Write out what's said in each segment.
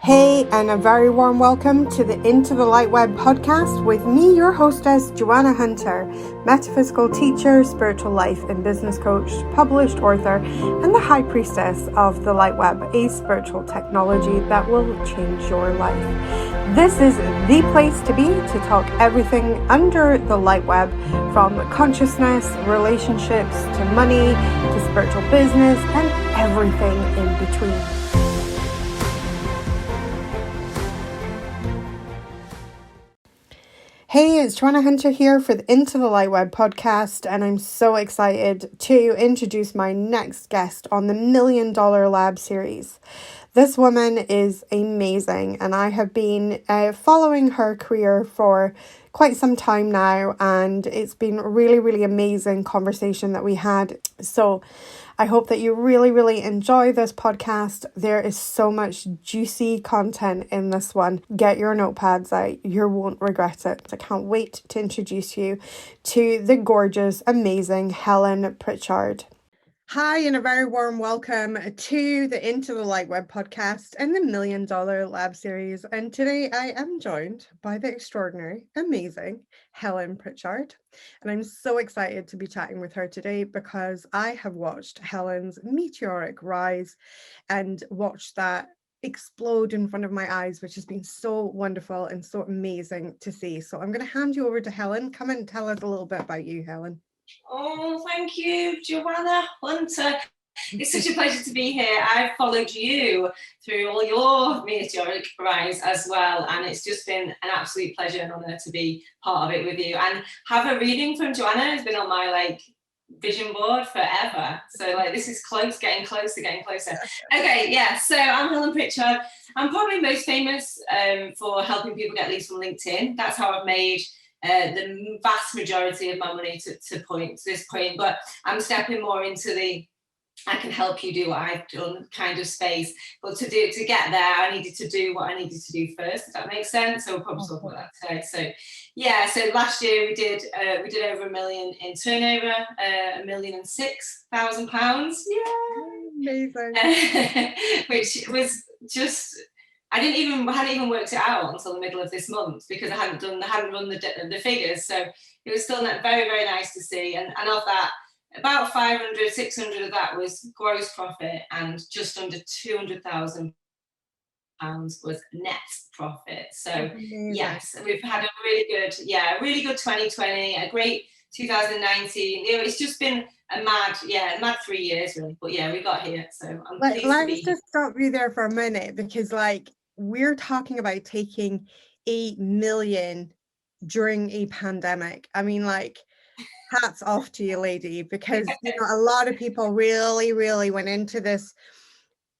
Hey, and a very warm welcome to the Into the LightWeb podcast with me, your hostess, Joanna Hunter, metaphysical teacher, spiritual life and business coach, published author, and the high priestess of the LightWeb, a spiritual technology that will change your life. This is the place to be to talk everything under the LightWeb, from consciousness, relationships, to money, to spiritual business, and everything in between. Hey, it's Joanna Hunter here for the Into the LightWeb podcast, and I'm so excited to introduce my next guest on the $1 Million Lab series. This woman is amazing, and I have been following her career for quite some time now, and it's been a really amazing conversation that we had. So I hope that you really enjoy this podcast. There is so much juicy content in this one. Get your notepads out. You won't regret it. I can't wait to introduce you to the gorgeous, amazing Helen Pritchard. Hi, and a very warm welcome to the Into the LightWeb podcast and the $1 Million Lab series. And today I am joined by the extraordinary, amazing Helen Pritchard. And I'm so excited to be chatting with her today because I have watched Helen's meteoric rise and watched that explode in front of my eyes, which has been so wonderful and so amazing to see. So I'm going to hand you over to Helen. Come and tell us a little bit about you, Helen. Oh, thank you, Joanna Hunter. It's such a pleasure to be here. I've followed you through all your meteoric rise as well, and it's just been an absolute pleasure and honour to be part of it with you. And have a reading from Joanna has been on my vision board forever. So this is close, getting closer. Okay, yeah. So I'm Helen Pritchard. I'm probably most famous for helping people get leads from LinkedIn. That's how I've made the vast majority of my money to this point, but I'm stepping more into the I can help you do what I've done kind of space. But to get there, I needed to do what I needed to do first, if that makes sense. So we'll probably talk about that today. So yeah, so last year we did over $1 million in turnover, £1,006,000. Yeah, amazing. Which was just. I hadn't even worked it out until the middle of this month because I hadn't run the figures. So it was still very nice to see. And of that, about 500, 600 of that was gross profit, and just under £200,000 was net profit. So yes, we've had a really good 2020, a great 2019. It's just been a mad 3 years really. But yeah, we got here. So I'm pleased to be here. Let's just stop you there for a minute, because we're talking about taking 8 million during a pandemic. I mean, hats off to you, lady, because a lot of people really went into this.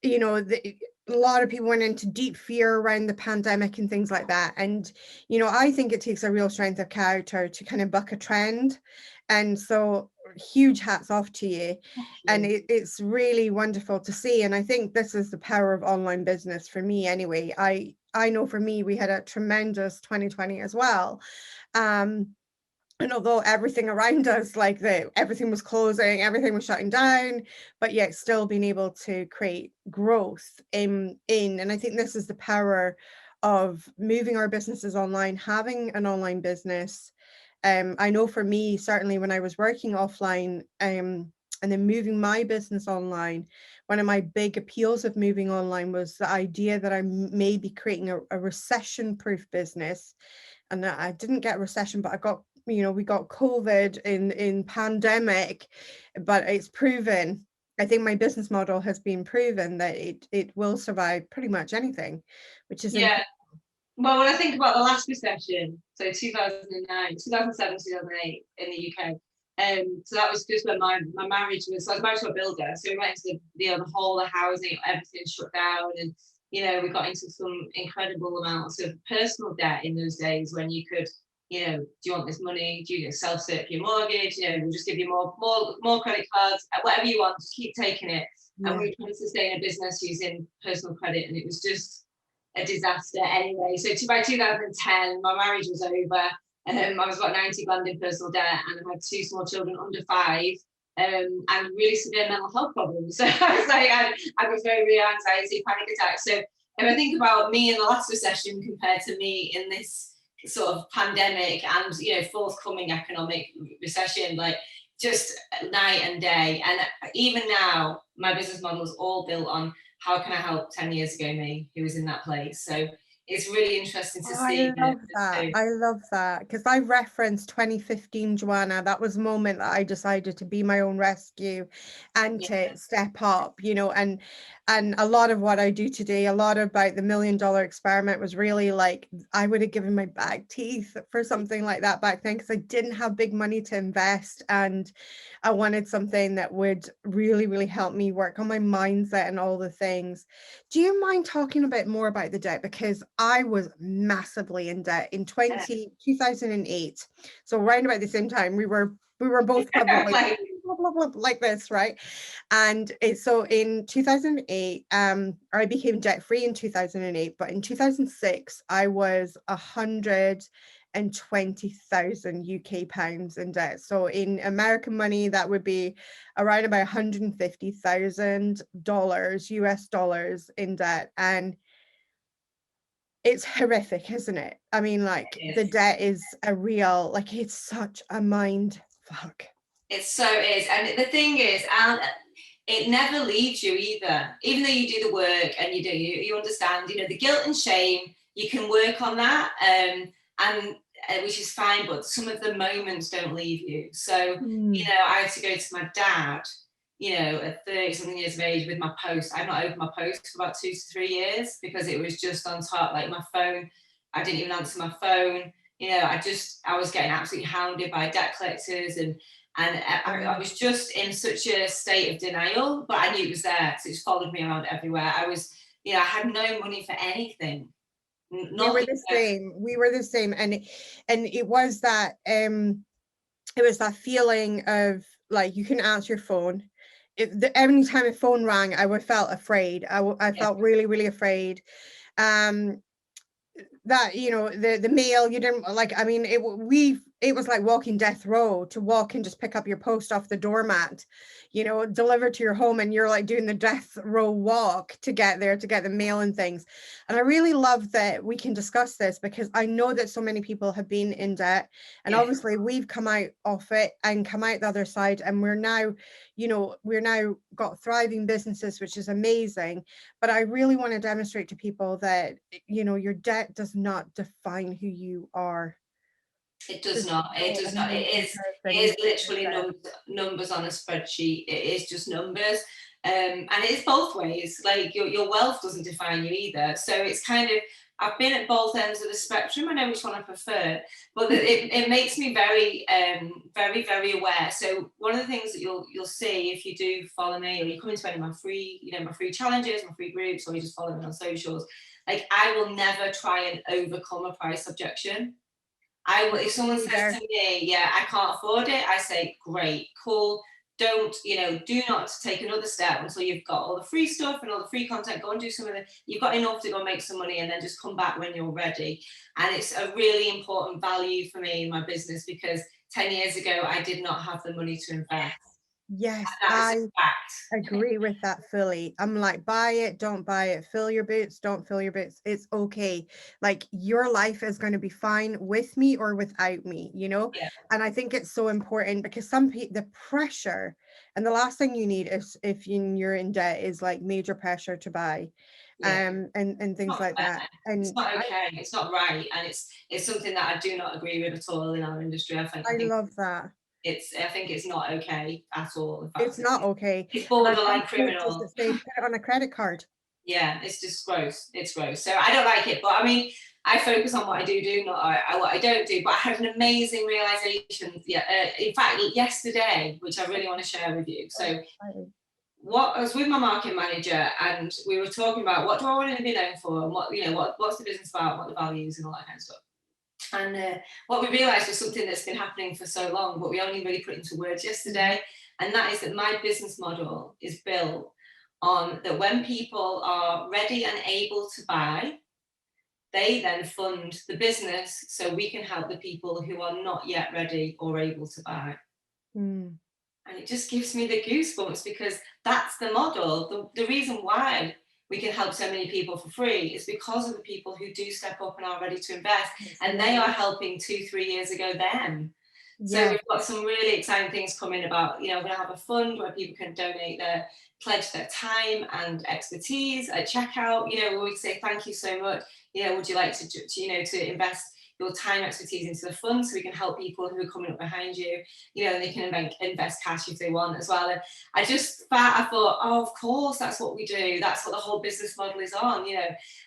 A lot of people went into deep fear around the pandemic and things like that. And I think it takes a real strength of character to kind of buck a trend. And so huge hats off to you. And it's really wonderful to see. And I think this is the power of online business for me anyway. I know for me, we had a tremendous 2020 as well. And although everything around us, everything was closing, everything was shutting down, but yet still being able to create growth and I think this is the power of moving our businesses online, having an online business. I know for me, certainly when I was working offline and then moving my business online, one of my big appeals of moving online was the idea that I may be creating a recession-proof business. And I didn't get a recession, but I got, we got COVID in pandemic, but it's proven, I think my business model has been proven that it will survive pretty much anything, which is incredible. Well, when I think about the last recession, so 2009, 2007, 2008 in the UK, so that was just when my marriage was. So I was married to a builder, so we went into the whole of housing, everything shut down, and we got into some incredible amounts of personal debt in those days when you could, do you want this money? Do you self-cert your mortgage? We'll just give you more credit cards, whatever you want, just keep taking it. Yeah. And we were trying to sustain a business using personal credit, and it was just a disaster anyway. So by 2010, my marriage was over. I was about 90 grand in personal debt, and I had 2 small children under 5, and really severe mental health problems. So I was I was very real anxiety, panic attacks. So if I think about me in the last recession compared to me in this sort of pandemic and, you know, forthcoming economic recession, like just night and day. And even now, my business model is all built on how can I help 10 years ago me who was in that place. So it's really interesting to see. I love that because I referenced 2015, Joanna. That was the moment that I decided to be my own rescue and to step up, you know, and a lot of what I do today, a lot about the $1 Million Experiment was really like, I would have given my back teeth for something like that back then because I didn't have big money to invest, and I wanted something that would really, really help me work on my mindset and all the things. Do you mind talking a bit more about the debt? Because I was massively in debt in 2008. So around about the same time, we were both probably like this, right? And so in 2008, I became debt free in 2008, but in 2006, I was 120,000 UK pounds in debt. So in American money, that would be around about $150,000 US dollars in debt. And it's horrific, isn't it? I mean, like the debt is a real, like it's such a mind fuck. It so is. And the thing is, it never leaves you either. Even though you do the work and you understand, you know, the guilt and shame, you can work on that, and which is fine, but some of the moments don't leave you. So, you know, I had to go to my dad, you know, at 30-something years of age with my post. I've not opened my post for about 2 to 3 years because it was just on top, like my phone. I didn't even answer my phone. You know, I was getting absolutely hounded by debt collectors, and I was just in such a state of denial, but I knew it was there, so it's followed me around everywhere. I was, you know, I had no money for anything. We were the same. And it was that feeling of like, you couldn't answer your phone. Every time a phone rang, I felt afraid. I felt really, really afraid. That, you know, the mail, you didn't like, I mean, it was like walking death row to walk and just pick up your post off the doormat, you know, delivered to your home, and you're like doing the death row walk to get there to get the mail and things. And I really love that we can discuss this because I know that so many people have been in debt, and obviously we've come out of it and come out the other side, and we're now got thriving businesses, which is amazing. But I really want to demonstrate to people that, you know, your debt does not define who you are. It does not. It does not. It is literally numbers on a spreadsheet. It is just numbers. And it is both ways. Like your wealth doesn't define you either. So it's kind of, I've been at both ends of the spectrum. I know which one I prefer, but it makes me very, very, very aware. So one of the things that you'll see if you do follow me, or you come into any of my free, you know, my free challenges, my free groups, or you just follow me on socials, like I will never try and overcome a price objection. If someone says to me, yeah, I can't afford it, I say, great, cool. Do not take another step until you've got all the free stuff and all the free content. Go and do some of it. You've got enough to go and make some money, and then just come back when you're ready. And it's a really important value for me in my business because 10 years ago, I did not have the money to invest. Yes, I agree with that fully. I'm like, buy it, don't buy it, fill your boots, don't fill your boots. It's okay. Like your life is going to be fine with me or without me, you know? Yeah. And I think it's so important because the pressure, and the last thing you need is if you're in debt is like major pressure to buy. And things like that. And it's not okay. It's not right. And it's something that I do not agree with at all in our industry. I think love that. I think it's not okay at all. In fact, it's not okay. It's borderline criminal. Just say, put it on a credit card. Yeah, it's just gross. It's gross. So I don't like it. But I mean, I focus on what I do, not what I don't do. But I had an amazing realization. In fact, yesterday, which I really want to share with you. So I was with my marketing manager, and we were talking about what do I want to be known for, and what's the business about, what the values and all that kind of stuff. And what we realized was something that's been happening for so long, but we only really put into words yesterday. And that is that my business model is built on that when people are ready and able to buy, they then fund the business so we can help the people who are not yet ready or able to buy. And it just gives me the goosebumps because that's the model. The reason why we can help so many people for free, it's because of the people who do step up and are ready to invest, and they are helping 2-3 years ago them. So Yeah. we've got some really exciting things coming about. We're going to have a fund where people can donate pledge their time and expertise at checkout. We say thank you so much. Would you like to invest your time, expertise into the fund so we can help people who are coming up behind you. They can invest cash if they want as well. And I thought, oh, of course, that's what we do. That's what the whole business model is on.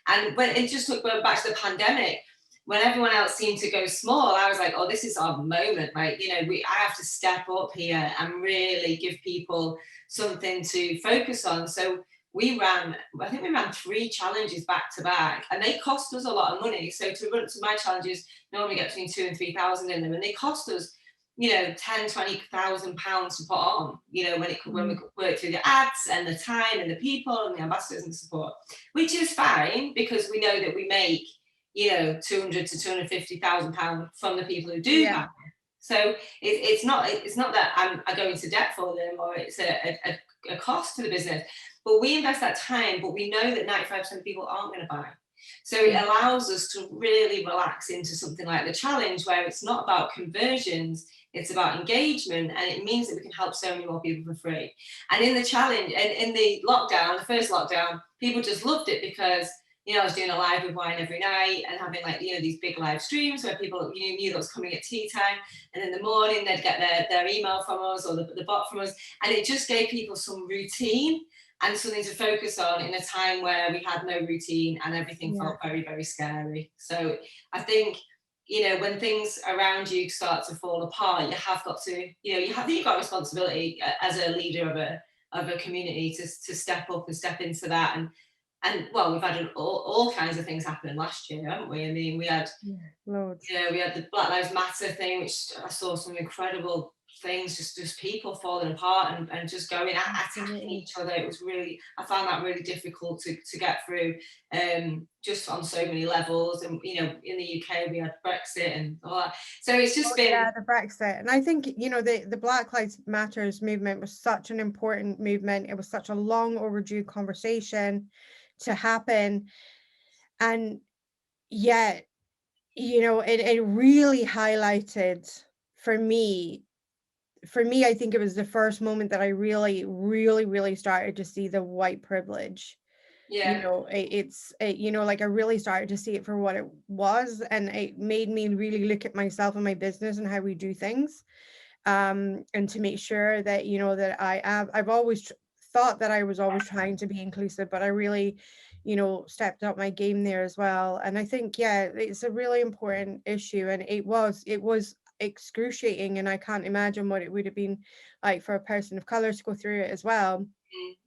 And when it just took going back to the pandemic, when everyone else seemed to go small, I was like, oh, this is our moment, right? I have to step up here and really give people something to focus on. So I think we ran 3 challenges back to back, and they cost us a lot of money. So to run to my challenges, normally get between 2,000 and 3,000 in them, and they cost us, 10,000-20,000 pounds to put on, when we work through the ads and the time and the people and the ambassadors and the support, which is fine because we know that we make 200 to 250,000 pounds from the people who do that. So it's not that I go into debt for them or it's a cost to the business, but we invest that time, but we know that 95% of people aren't going to buy. So it allows us to really relax into something like the challenge, where it's not about conversions, it's about engagement, and it means that we can help so many more people for free. And in the challenge, and in the lockdown, the first lockdown, people just loved it because I was doing a live with wine every night and having these big live streams where people knew that was coming at tea time, and in the morning they'd get their email from us or the bot from us, and it just gave people some routine and something to focus on in a time where we had no routine and everything felt very, very scary. So I think when things around you start to fall apart, you have got to you've got a responsibility as a leader of a community to step up and step into that. And well, we've had all kinds of things happen last year, haven't we? I mean, we had loads. we had the Black Lives Matter thing, which I saw some incredible things, just people falling apart and just going attacking each other. It was really, I found that really difficult to get through, just on so many levels. And in the UK we had Brexit and all that, so it's just been the Brexit. And I think the Black Lives Matters movement was such an important movement. It was such a long overdue conversation to happen, and yet it really highlighted for me, I think it was the first moment that I really, really, really started to see the white privilege. Like I really started to see it for what it was, and it made me really look at myself and my business and how we do things, and to make sure that that I've always thought that I was always trying to be inclusive, but I really stepped up my game there as well. And I think it's a really important issue, and it was excruciating, and I can't imagine what it would have been like for a person of color to go through it as well.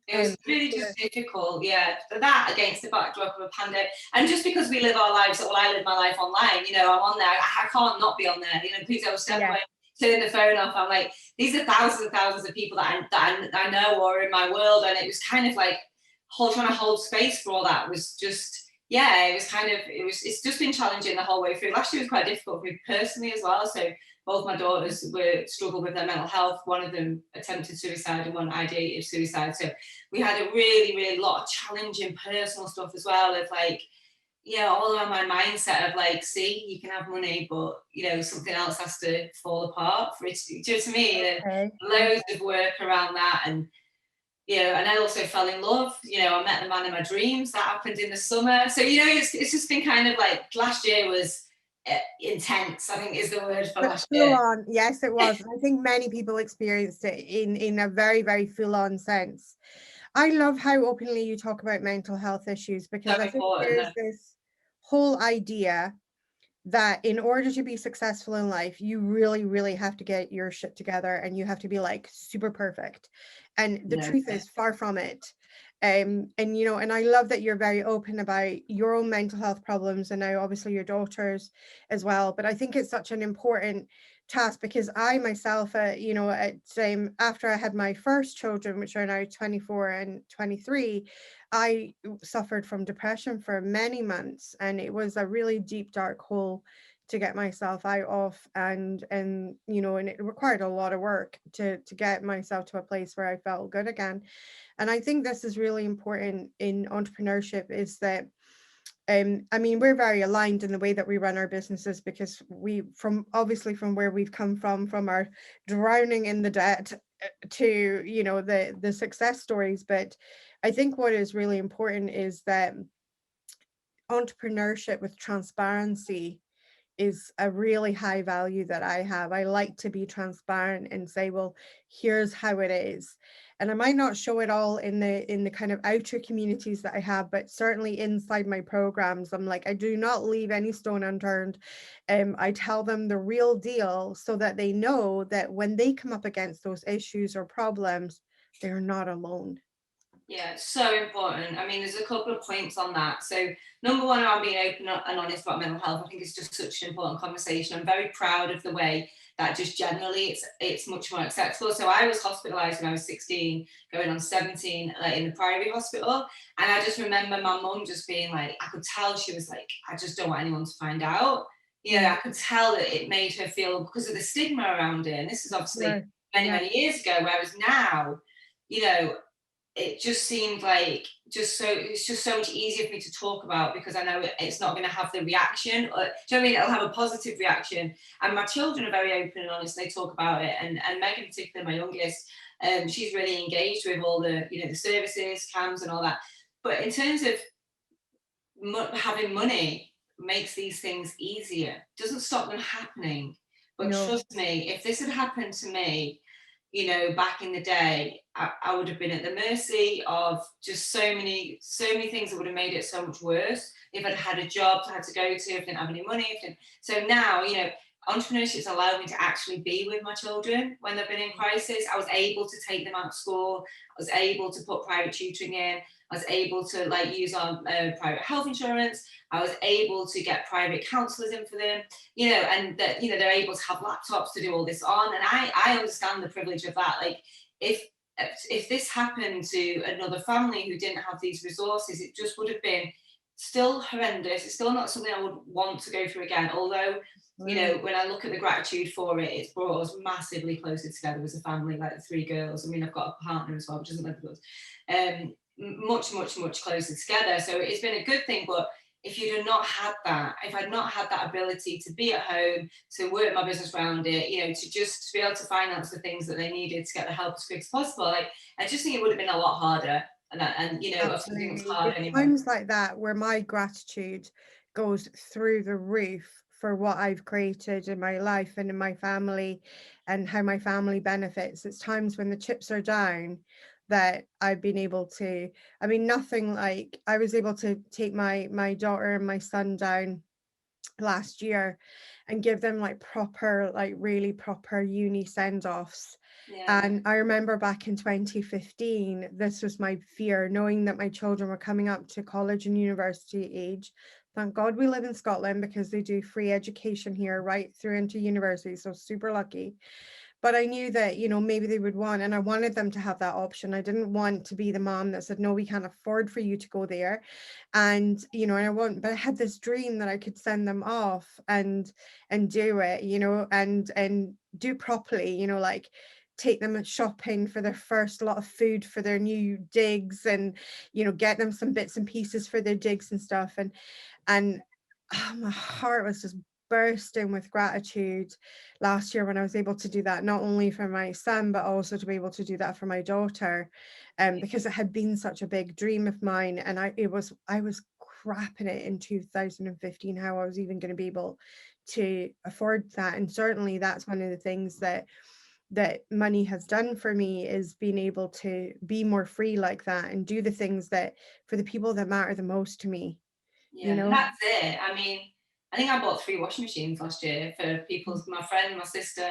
It was really just difficult, that against the backdrop of a pandemic, and just because we live our lives, well, I live my life online, I'm on there, I can't not be on there, please don't step away, turning the phone off. I'm like, these are thousands and thousands of people that I know or in my world, and it was kind of like trying to hold space for all that was just, it's just been challenging the whole way through. Last year was quite difficult for me personally as well. So both my daughters struggled with their mental health. One of them attempted suicide and one ideated suicide. So we had a really, really lot of challenging personal stuff as well, of like, all around my mindset of like, see, you can have money, but something else has to fall apart for it. To me, loads of work around that. And and I also fell in love. I met the man in my dreams. That happened in the summer. So it's just been kind of like, last year was intense, I think is the word for last year. On. Yes, it was. I think many people experienced it in a very, very full-on sense. I love how openly you talk about mental health issues, because I think there's this whole idea that in order to be successful in life, you really, really have to get your shit together and you have to be like super perfect. And the truth is far from it. And I love that you're very open about your own mental health problems, and now obviously your daughters as well. But I think it's such an important task, because I myself, after I had my first children, which are now 24 and 23, I suffered from depression for many months, and it was a really deep, dark hole to get myself out of, and you know, and it required a lot of work to get myself to a place where I felt good again. And I think this is really important in entrepreneurship, is that I mean, we're very aligned in the way that we run our businesses, because we, from obviously from where we've come from our drowning in the debt to, you know, the success stories. But I think what is really important is that entrepreneurship with transparency is a really high value that I have. I like to be transparent and say, well, here's how it is. And I might not show it all in the kind of outer communities that I have, but certainly inside my programs, I'm like, I do not leave any stone unturned. I tell them the real deal, so that they know that when they come up against those issues or problems, they're not alone. Yeah, so important. I mean, there's a couple of points on that. So, number one, around being open and honest about mental health, I think it's just such an important conversation. I'm very proud of the way that just generally it's much more acceptable. So, I was hospitalised when I was 16, going on 17, like in the private hospital, and I just remember my mum just being like, I could tell she was like, I just don't want anyone to find out. Yeah, I could tell that it made her feel, because of the stigma around it. And this is obviously Right. many, Yeah. many years ago, whereas now, you know, it just seemed like it's just so much easier for me to talk about, because I know it's not going to have the reaction. Or, do you know what I mean? It'll have a positive reaction. And my children are very open and honest. They talk about it. And Megan, particularly my youngest, she's really engaged with all the, you know, the services, CAMS and all that. But in terms of having money makes these things easier. Doesn't stop them happening. But No. trust me, if this had happened to me, you know, back in the day, I would have been at the mercy of just so many things that would have made it so much worse. If I'd had a job I had to go to, if I didn't have any money. So now, you know, entrepreneurship's allowed me to actually be with my children when they've been in crisis. I was able to take them out of school. I was able to put private tutoring in. I was able to like use our private health insurance. I was able to get private counsellors in for them, you know, and that, you know, they're able to have laptops to do all this on. And I understand the privilege of that. Like if this happened to another family who didn't have these resources, it just would have been still horrendous. It's still not something I would want to go through again. Although, you know, when I look at the gratitude for it, it's brought us massively closer together as a family, like the three girls. I mean, I've got a partner as well, which isn't like us. Much closer together. So it's been a good thing. But if you'd have not had that, if I'd not had that ability to be at home, to work my business around it, you know, to just be able to finance the things that they needed to get the help as quick as possible, like I just think it would have been a lot harder. And you know, I think it's Absolutely. hard It's anyway. times like that where my gratitude goes through the roof for what I've created in my life and in my family, and how my family benefits. It's times when the chips are down that I've been able to, I mean, nothing like, I was able to take my daughter and my son down last year and give them like proper, like really proper uni send-offs. Yeah. And I remember back in 2015, this was my fear, knowing that my children were coming up to college and university age. Thank God we live in Scotland, because they do free education here right through into university. So super lucky. But I knew that, you know, maybe they would want, and I wanted them to have that option. I didn't want to be the mom that said, no, we can't afford for you to go there. And, you know, and but I had this dream that I could send them off and do it, you know, and do properly, you know, like take them shopping for their first lot of food for their new digs, and, you know, get them some bits and pieces for their digs and stuff. And oh, my heart was just bursting with gratitude last year when I was able to do that, not only for my son, but also to be able to do that for my daughter, because it had been such a big dream of mine. And I was crapping it in 2015 how I was even going to be able to afford that. And certainly that's one of the things that money has done for me, is being able to be more free like that and do the things that for the people that matter the most to me. Yeah, You and know. that's it. I mean, I think I bought 3 washing machines last year for people's, my friend, my sister,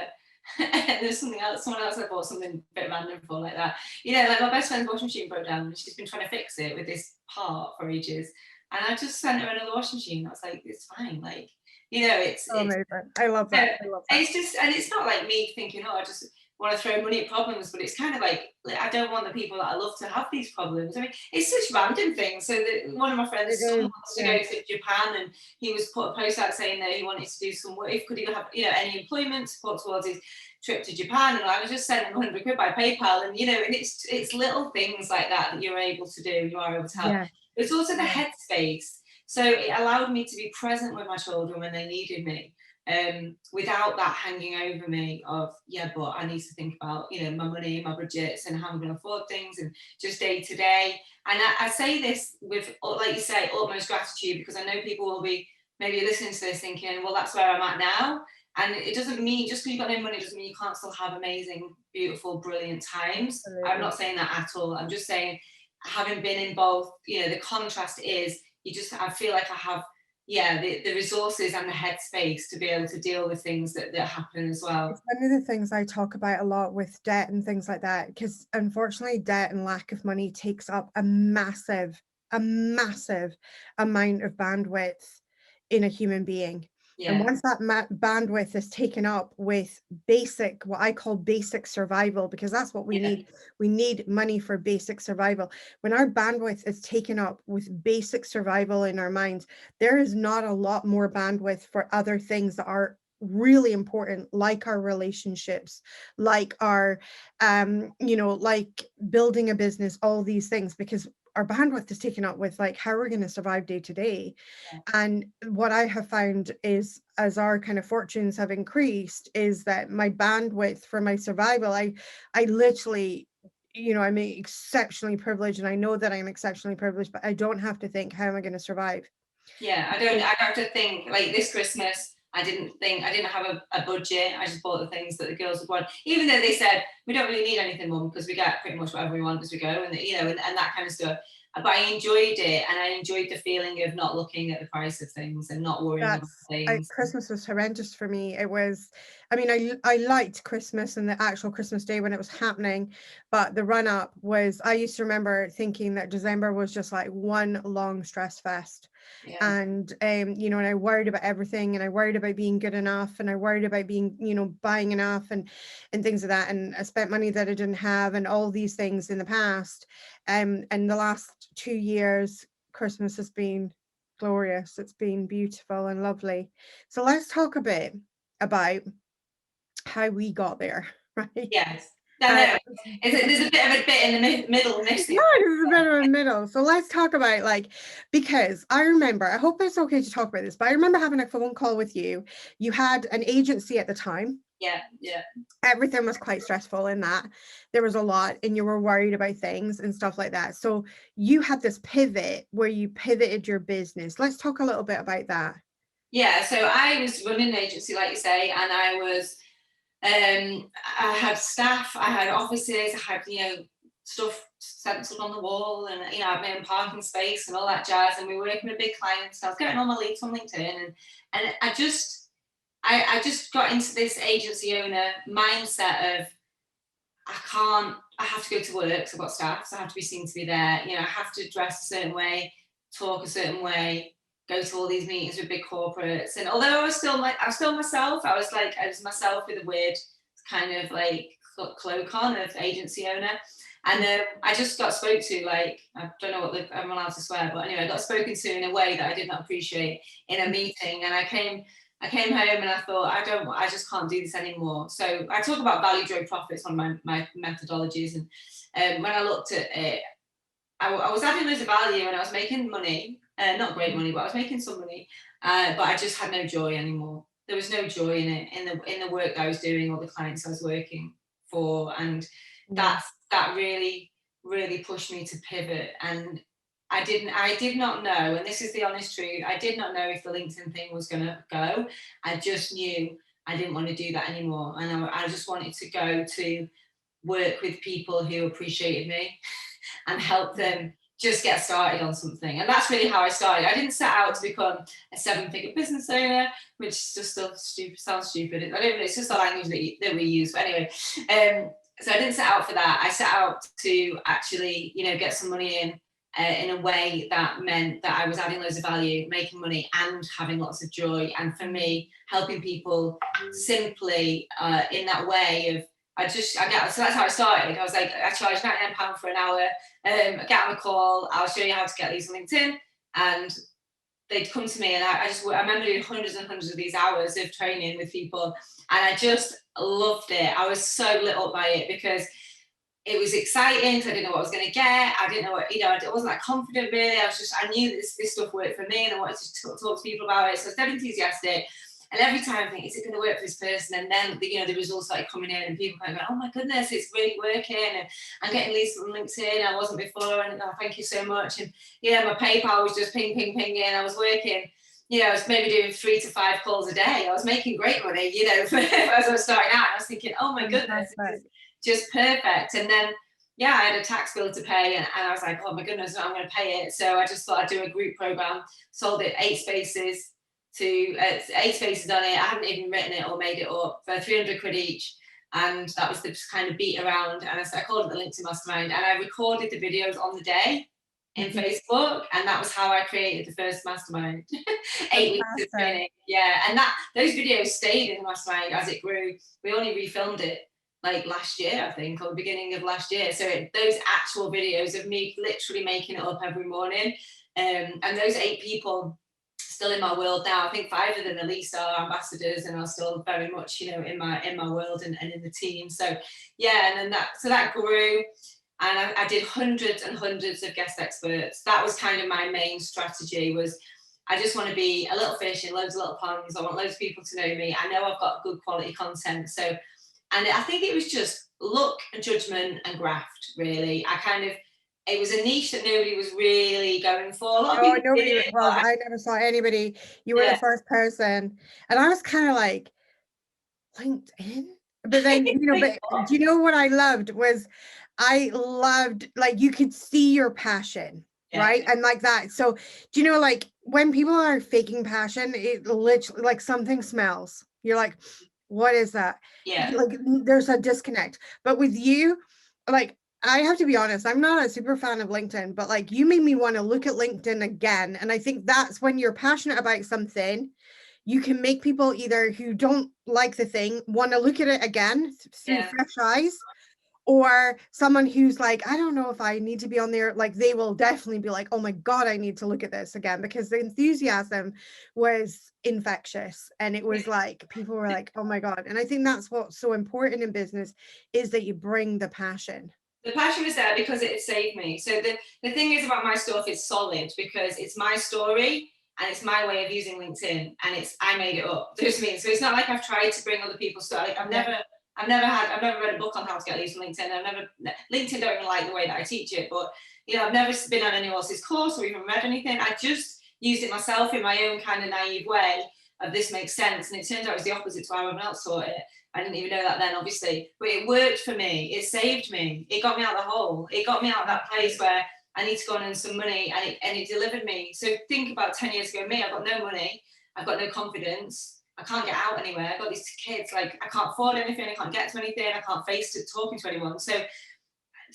and there's someone else I bought something a bit random for like that. You know, like my best friend's washing machine broke down and she's been trying to fix it with this part for ages. And I just sent her another washing machine. I was like, it's fine. Like, you know, it's Amazing. I love that. I love that. it's just, and it's not like me thinking, oh, I just, want to throw money at problems, but it's kind of like, I don't want the people that I love to have these problems. I mean, it's such random things. So one of my friends' son wants to go to Japan, and he was put a post out saying that he wanted to do some work. If could he have, you know, any employment support towards his trip to Japan, and I was just sending 100 quid by PayPal, and you know, and it's little things like that that you're able to do. You are able to help. But it's also the headspace. So it allowed me to be present with my children when they needed me. Without that hanging over me of, yeah, but I need to think about, you know, my money, my budgets, and how I'm going to afford things, and just day to day. And I say this with, like you say, utmost gratitude, because I know people will be maybe listening to this thinking, well, that's where I'm at now. And it doesn't mean, just because you've got no money doesn't mean you can't still have amazing, beautiful, brilliant times. I'm not saying that at all. I'm just saying, having been in both, you know, the contrast is, I feel like I have, the resources and the headspace to be able to deal with things that happen as well. It's one of the things I talk about a lot with debt and things like that, because unfortunately debt and lack of money takes up a massive amount of bandwidth in a human being. And once that bandwidth is taken up with basic, what I call basic survival, because that's what we need. We need money for basic survival. When our bandwidth is taken up with basic survival in our minds, there is not a lot more bandwidth for other things that are really important, like our relationships, like our, you know, like building a business, all these things, because our bandwidth is taken up with like how we're going to survive day to day. And what I have found is, as our kind of fortunes have increased, is that my bandwidth for my survival, I literally, you know, I'm exceptionally privileged, and I know that I'm exceptionally privileged, but I don't have to think, how am I going to survive? I don't have to think. Like this Christmas, I didn't have a budget. I just bought the things that the girls would want, even though they said we don't really need anything, Mum, because we get pretty much whatever we want as we go, and you know, and that kind of stuff. But I enjoyed it, and I enjoyed the feeling of not looking at the price of things and not worrying about things. Christmas was horrendous for me. It was, I mean, I liked Christmas and the actual Christmas day when it was happening, but the run up was, I used to remember thinking that December was just like one long stress fest. And you know, and I worried about everything, and I worried about being good enough, and I worried about being, you know, buying enough, and things like that, and I spent money that I didn't have, and all these things in the past. And the last 2 years, Christmas has been glorious. It's been beautiful and lovely. So let's talk a bit about how we got there, right? Yes. There's a bit in the middle. There's a bit of a middle. So let's talk about, like, because I remember, I hope it's okay to talk about this, but I remember having a phone call with you. You had an agency at the time. Yeah. Everything was quite stressful in that. There was a lot, and you were worried about things and stuff like that. So you had this pivot where you pivoted your business. Let's talk a little bit about that. Yeah, so I was running an agency, like you say, and I was, I had staff, I had offices, I had, you know, stuff stenciled on the wall, and, you know, I had my own parking space and all that jazz, and we were working with big clients, and I was getting all my leads on LinkedIn, and I just got into this agency owner mindset of, I have to go to work because I've got staff, so I have to be seen to be there, you know, I have to dress a certain way, talk a certain way, go to all these meetings with big corporates. And although I was still myself, I was myself with a weird kind of like cloak on of agency owner. And I just got spoke to, like, I don't know what I'm allowed to swear, but anyway, I got spoken to in a way that I did not appreciate in a meeting. And I came home and I thought, I just can't do this anymore. So I talk about value drove profits, one of my methodologies. And when I looked at it, I was adding loads of value and I was making money, not great money, but I was making some money. But I just had no joy anymore. There was no joy in it, in the work that I was doing or the clients I was working for. And that really, really pushed me to pivot. And I did not know, and this is the honest truth, I did not know if the LinkedIn thing was going to go. I just knew I didn't want to do that anymore. And I just wanted to go to work with people who appreciated me and help them just get started on something. And that's really how I started. I didn't set out to become a 7-figure business owner, which just still sounds stupid. I don't know, it's just a language that we use. But anyway, so I didn't set out for that. I set out to actually, you know, get some money in a way that meant that I was adding loads of value, making money and having lots of joy. And for me, helping people simply in that way of, so that's how I started. I was like, I charge £99 for an hour, get on a call, I'll show you how to get these on LinkedIn. And they'd come to me, and I remember doing hundreds and hundreds of these hours of training with people, and I just loved it. I was so lit up by it because it was exciting, because I didn't know what I was going to get. I didn't know what, I wasn't that confident really. I knew this stuff worked for me, and I wanted to talk to people about it. So I was dead enthusiastic. And every time I think, is it going to work for this person? And then, the results started coming in, and people kind of going, oh my goodness, it's really working. And I'm getting leads on LinkedIn. I wasn't before. And thank you so much. And my PayPal was just ping, ping, pinging. I was working, I was maybe doing 3 to 5 calls a day. I was making great money, as I was starting out. I was thinking, oh my goodness, this is just perfect. And then, I had a tax bill to pay, and I was like, oh my goodness, I'm going to pay it. So I just thought I'd do a group program, sold it 8 spaces to 8 spaces on it. I hadn't even written it or made it up, for 300 quid each. And that was the kind of beat around. And I called it the LinkedIn Mastermind, and I recorded the videos on the day in Facebook, and that was how I created the first mastermind. 8 weeks of training. And those videos stayed in the mastermind as it grew. We only refilmed it like last year, I think, or the beginning of last year. So those actual videos of me literally making it up every morning, and those 8 people still in my world now. I think 5 of them at least are ambassadors and are still very much, in my world and in the team. So and then that grew, and I did hundreds and hundreds of guest experts. That was kind of my main strategy. Was I just want to be a little fish in loads of little ponds. I want loads of people to know me. I know I've got good quality content. So, and I think it was just luck, judgment, and graft. Really, it was a niche that nobody was really going for. Nobody was. I never saw anybody. You were the first person, and I was kind of like, LinkedIn. But then, but do you know what I loved was, like, you could see your passion, right? And like that. So do you know, like, when people are faking passion, it literally, like, something smells. You're like, what is that? Like, there's a disconnect. But with you, like, I have to be honest, I'm not a super fan of LinkedIn, but like, you made me want to look at LinkedIn again. And I think that's when you're passionate about something, you can make people either who don't like the thing want to look at it again through fresh eyes, or someone who's like, I don't know if I need to be on there. Like, they will definitely be like, oh my God, I need to look at this again, because the enthusiasm was infectious. And it was like, people were like, oh my God. And I think that's what's so important in business, is that you bring the passion. The passion was there because it saved me. So the thing is about my stuff, it's solid because it's my story and it's my way of using LinkedIn, and I made it up. Do you know what I mean? So it's not like I've tried to bring other people's stuff. Like I've never read a book on how to get leads from LinkedIn. LinkedIn don't even like the way that I teach it, but I've never been on anyone else's course or even read anything. I just used it myself in my own kind of naive way of, this makes sense. And it turns out it was the opposite to how everyone else taught it. I didn't even know that then, obviously, but it worked for me. It saved me. It got me out of the hole. It got me out of that place where I need to go and earn some money, and it delivered me. So think about 10 years ago, me, I've got no money. I've got no confidence. I can't get out anywhere. I've got these kids, like, I can't afford anything. I can't get to anything. I can't face it talking to anyone. So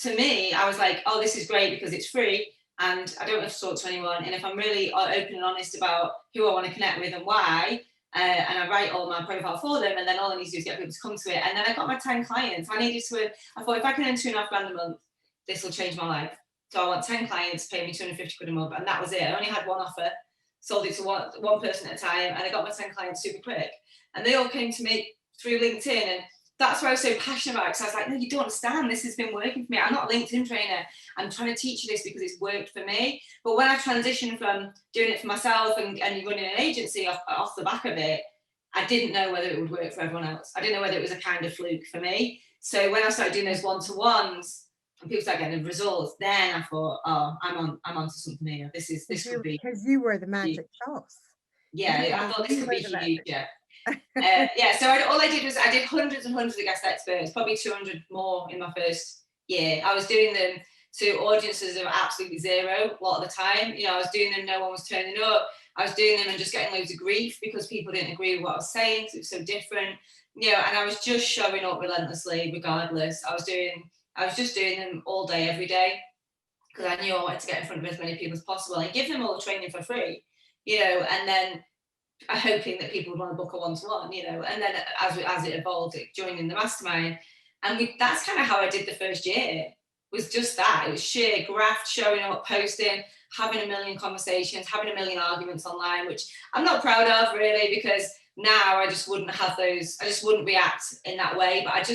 to me, I was like, oh, this is great because it's free and I don't have to talk to anyone. And if I'm really open and honest about who I want to connect with and why, and I write all my profile for them, and then all I need to do is get people to come to it. And then I got my 10 clients. I thought, if I can earn £2.5 grand a month, this will change my life. So I want 10 clients pay me 250 quid a month, and that was it. I only had one offer, sold it to one person at a time, and I got my 10 clients super quick. And they all came to me through LinkedIn, and that's why I was so passionate about it, because I was like, no, you don't understand, this has been working for me. I'm not a LinkedIn trainer. I'm trying to teach you this because it's worked for me. But when I transitioned from doing it for myself and running an agency off the back of it, I didn't know whether it would work for everyone else. I didn't know whether it was a kind of fluke for me. So when I started doing those one-to-ones and people started getting the results, then I thought, oh, I'm onto something here. This could be, because you were the magic sauce. Yeah, I thought this could be huge. So all I did was I did hundreds and hundreds of guest experts, probably 200 more in my first year. I was doing them to audiences of absolutely zero a lot of the time. I was doing them, no one was turning up. I was doing them and just getting loads of grief because people didn't agree with what I was saying because it was so different. And I was just showing up relentlessly, regardless. I was just doing them all day, every day, because I knew I wanted to get in front of as many people as possible and give them all the training for free, and then hoping that people would want to book a one-to-one, and then as it evolved, joining the mastermind. And that's kind of how I did the first year, was just that. It was sheer graft, showing up, posting, having a million conversations, having a million arguments online, which I'm not proud of really, because now I just wouldn't have those, I just wouldn't react in that way. But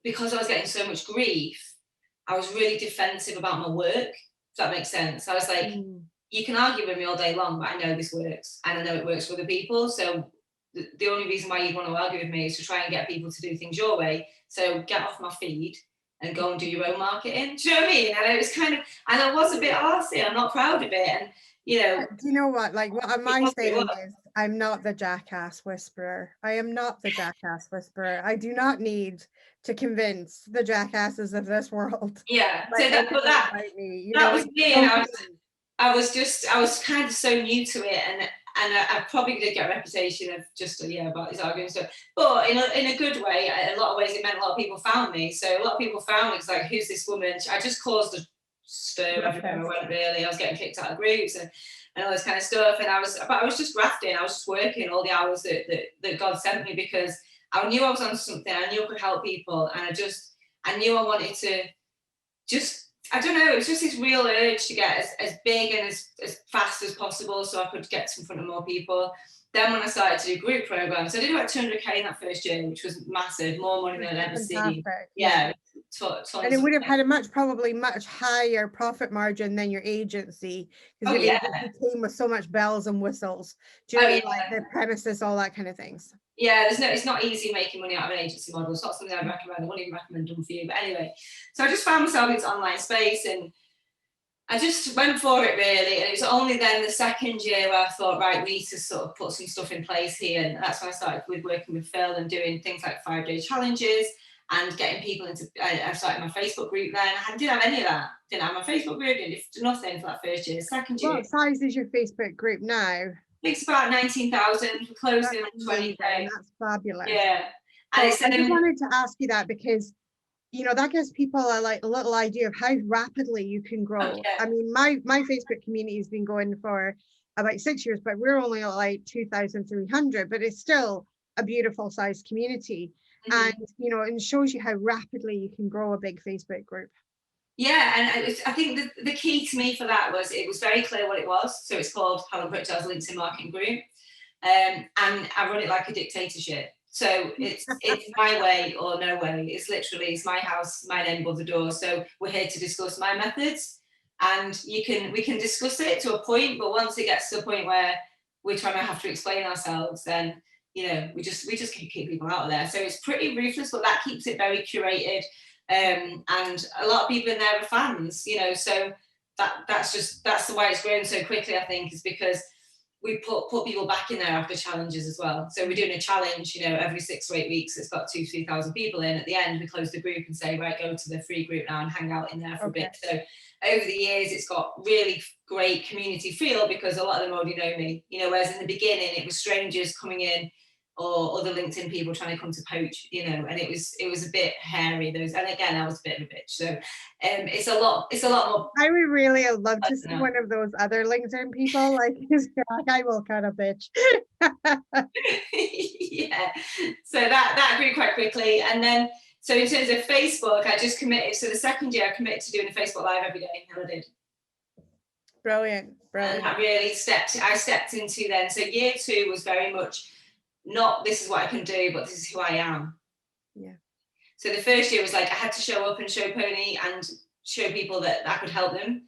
because I was getting so much grief, I was really defensive about my work, if that makes sense. I was like, you can argue with me all day long, but I know this works, and I know it works for other people. So the only reason why you'd want to argue with me is to try and get people to do things your way. So get off my feed and go and do your own marketing. Do you know what I mean? And it was kind of, and I was a bit arsey. I'm not proud of it. And, you know. Do you know what? Like, what my saying is, I'm not the jackass whisperer. I am not the jackass whisperer. I do not need to convince the jackasses of this world. Yeah. Like, So that was me. And I was kind of so new to it, and I probably did get a reputation of just about these arguing stuff, but in a good way. In a lot of ways, it meant a lot of people found me. So a lot of people found me. It's like, who's this woman? I just caused a stir everywhere I went. Really, I was getting kicked out of groups and all this kind of stuff. And I was just grafting. I was just working all the hours that God sent me, because I knew I was on something. I knew I could help people, and I knew I wanted to just. I don't know, it was just this real urge to get as big and as fast as possible so I could get in front of more people. Then when I started to do group programs, I did about 200k in that first year, which was massive, more money than I'd ever seen. Yeah. And it would have had a probably much higher profit margin than your agency, because your agency came with so much bells and whistles. Do you know, like the premises, all that kind of things. Yeah, it's not easy making money out of an agency model. It's not something I'd recommend. I wouldn't even recommend them for you. But anyway, so I just found myself in this online space, and I just went for it really. And it was only then the second year where I thought, right, we need to sort of put some stuff in place here. And that's when I started working with Phil and doing things like 5-day challenges and getting people into. I started my Facebook group then. I didn't have any of that. Didn't have my Facebook group. Did nothing for that first year. Second year. What size is your Facebook group now? It's about 19,000. We're closing on 20k. That's fabulous. Yeah. And I just wanted to ask you that because, you know, that gives people a little idea of how rapidly you can grow. Okay. I mean, my Facebook community has been going for about 6 years, but we're only at like 2,300, but it's still a beautiful sized community. And, you know, it shows you how rapidly you can grow a big Facebook group. Yeah, and I think the key to me for that was it was very clear what it was. So it's called Helen Pritchard's LinkedIn Marketing Group, and I run it like a dictatorship. So it's my way or no way. It's my house, my name above the door. So we're here to discuss my methods, and we can discuss it to a point. But once it gets to a point where we're trying to have to explain ourselves, then you know we just keep people out of there. So it's pretty ruthless, but that keeps it very curated. And a lot of people in there are fans, you know, so that's the way it's grown so quickly, I think, is because we put people back in there after challenges as well. So we're doing a challenge, you know, every 6 to 8 weeks. It's got 2,000-3,000 people in. At the end, we close the group and say, right, go to the free group now and hang out in there for a bit. So over the years, it's got really great community feel because a lot of them already know me, you know, whereas in the beginning, it was strangers coming in or other LinkedIn people trying to come to poach, you know, and it was a bit hairy. And again, I was a bit of a bitch. So it's a lot more. I would really love to see one of those other LinkedIn people, like I will kind of bitch. Yeah. So that grew quite quickly. And then, so in terms of Facebook, I just committed. So the second year I committed to doing a Facebook Live every day, and I did. Brilliant. And I really stepped into then. So year 2 was very much, not this is what I can do, but this is who I am. Yeah. So the first year was like I had to show up and show pony and show people that I could help them,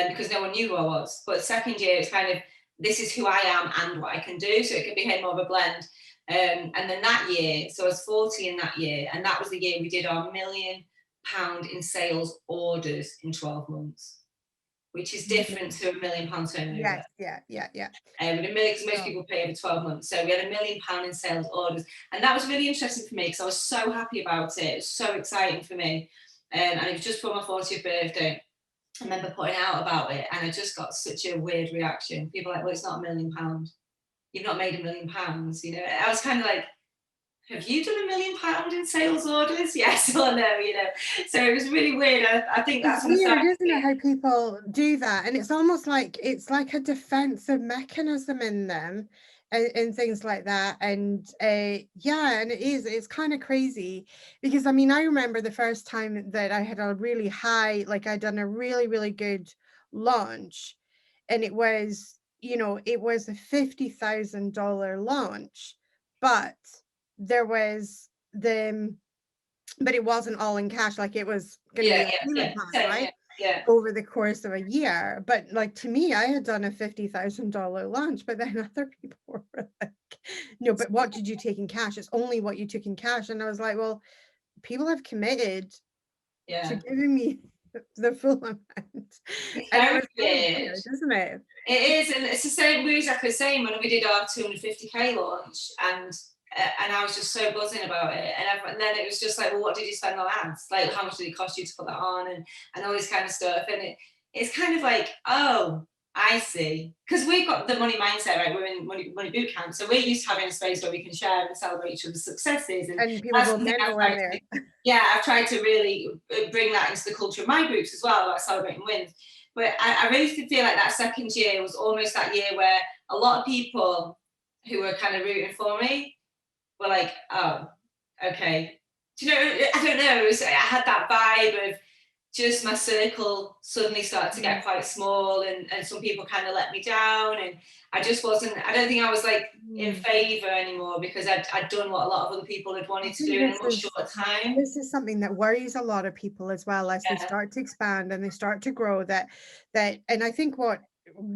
because no one knew who I was. But the second year it's kind of this is who I am and what I can do. So it became more of a blend. And then that year, so I was 40 in that year, and that was the year we did our £1 million in sales orders in 12 months. Which is different to £1 million turnover. Yeah. Because most people pay over 12 months. So we had £1 million in sales orders. And that was really interesting for me because I was so happy about it. It was so exciting for me. And it was just for my 40th birthday. I remember putting out about it and I just got such a weird reaction. People were like, well, it's not £1 million. You've not made £1 million, you know. I was kind of like, have you done £1 million in sales orders? Yes or no, you know. So it was really weird. I think It's that's on the weird, side. isn't it, how people do that? And it's almost like it's like a defensive mechanism in them and things like that. And yeah, and it's kind of crazy because I mean, I remember the first time that I had a really high, like I'd done a really, really good launch, and it was, you know, it was a $50,000 launch, but there was the but it wasn't all in cash, like it was going to be Yeah, a yeah, payment yeah. plan, Same, yeah, right? yeah. Over the course of a year. But like to me, I had done a $50,000 launch, but then other people were like, no, but what did you take in cash? It's only what you took in cash. And I was like, well, people have committed to Yeah. giving me the full amount. It's And it very was kind of weird. weird, isn't it? It is, and it's the same. We're exactly the same when we did our 250k launch, and I was just so buzzing about it, and then it was just like, well, what did you spend on ads? Like, how much did it cost you to put that on, and all this kind of stuff, and it's kind of like, oh, I see, because we've got the money mindset, right? We're in money boot camp, so we're used to having a space where we can share and celebrate each other's successes, and And people that's go something mental in there. I've tried to really bring that into the culture of my groups as well, about celebrating wins. But I really feel like that second year was almost that year where a lot of people who were kind of rooting for me were like, oh, okay. Do you know, I don't know, I had that vibe of just my circle suddenly started to get quite small, and some people kind of let me down, and I just wasn't, I don't think I was like in favour anymore, because I'd done what a lot of other people had wanted to do in a much shorter time. This is something that worries a lot of people as well, as they Yeah. start to expand and they start to grow, and I think what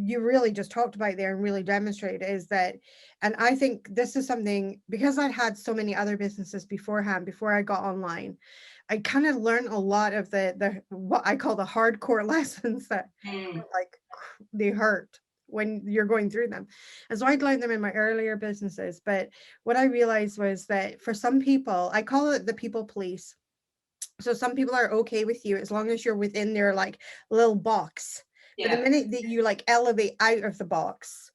you really just talked about there and really demonstrated is that, and I think this is something, because I had so many other businesses beforehand, before I got online, I kind of learned a lot of the what I call the hardcore lessons that like they hurt when you're going through them. And so I'd learned them in my earlier businesses. But what I realized was that for some people, I call it the people police. So some people are okay with you as long as you're within their like little box. But the Yeah. minute that you like elevate out of the box,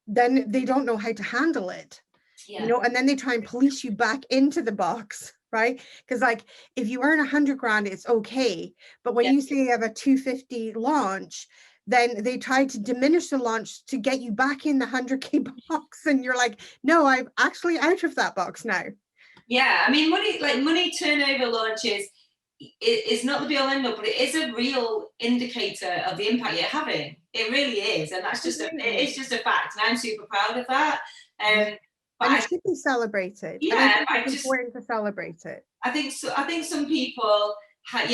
then they don't know how to handle it. Yeah. You know, and then they try and police you back into the box, right? Because like if you earn 100 grand, it's okay. But when you say you have a 250 launch, then they try to diminish the launch to get you back in the 100k box, and you're like, no, I'm actually out of that box now. Yeah, I mean, money turnover launches is not the be all end all, but it is a real indicator of the impact you're having. It really is, and that's just it's just a fact, and I'm super proud of that. And it should be celebrated. Yeah, and I think it's important to celebrate it. I think so. I think some people got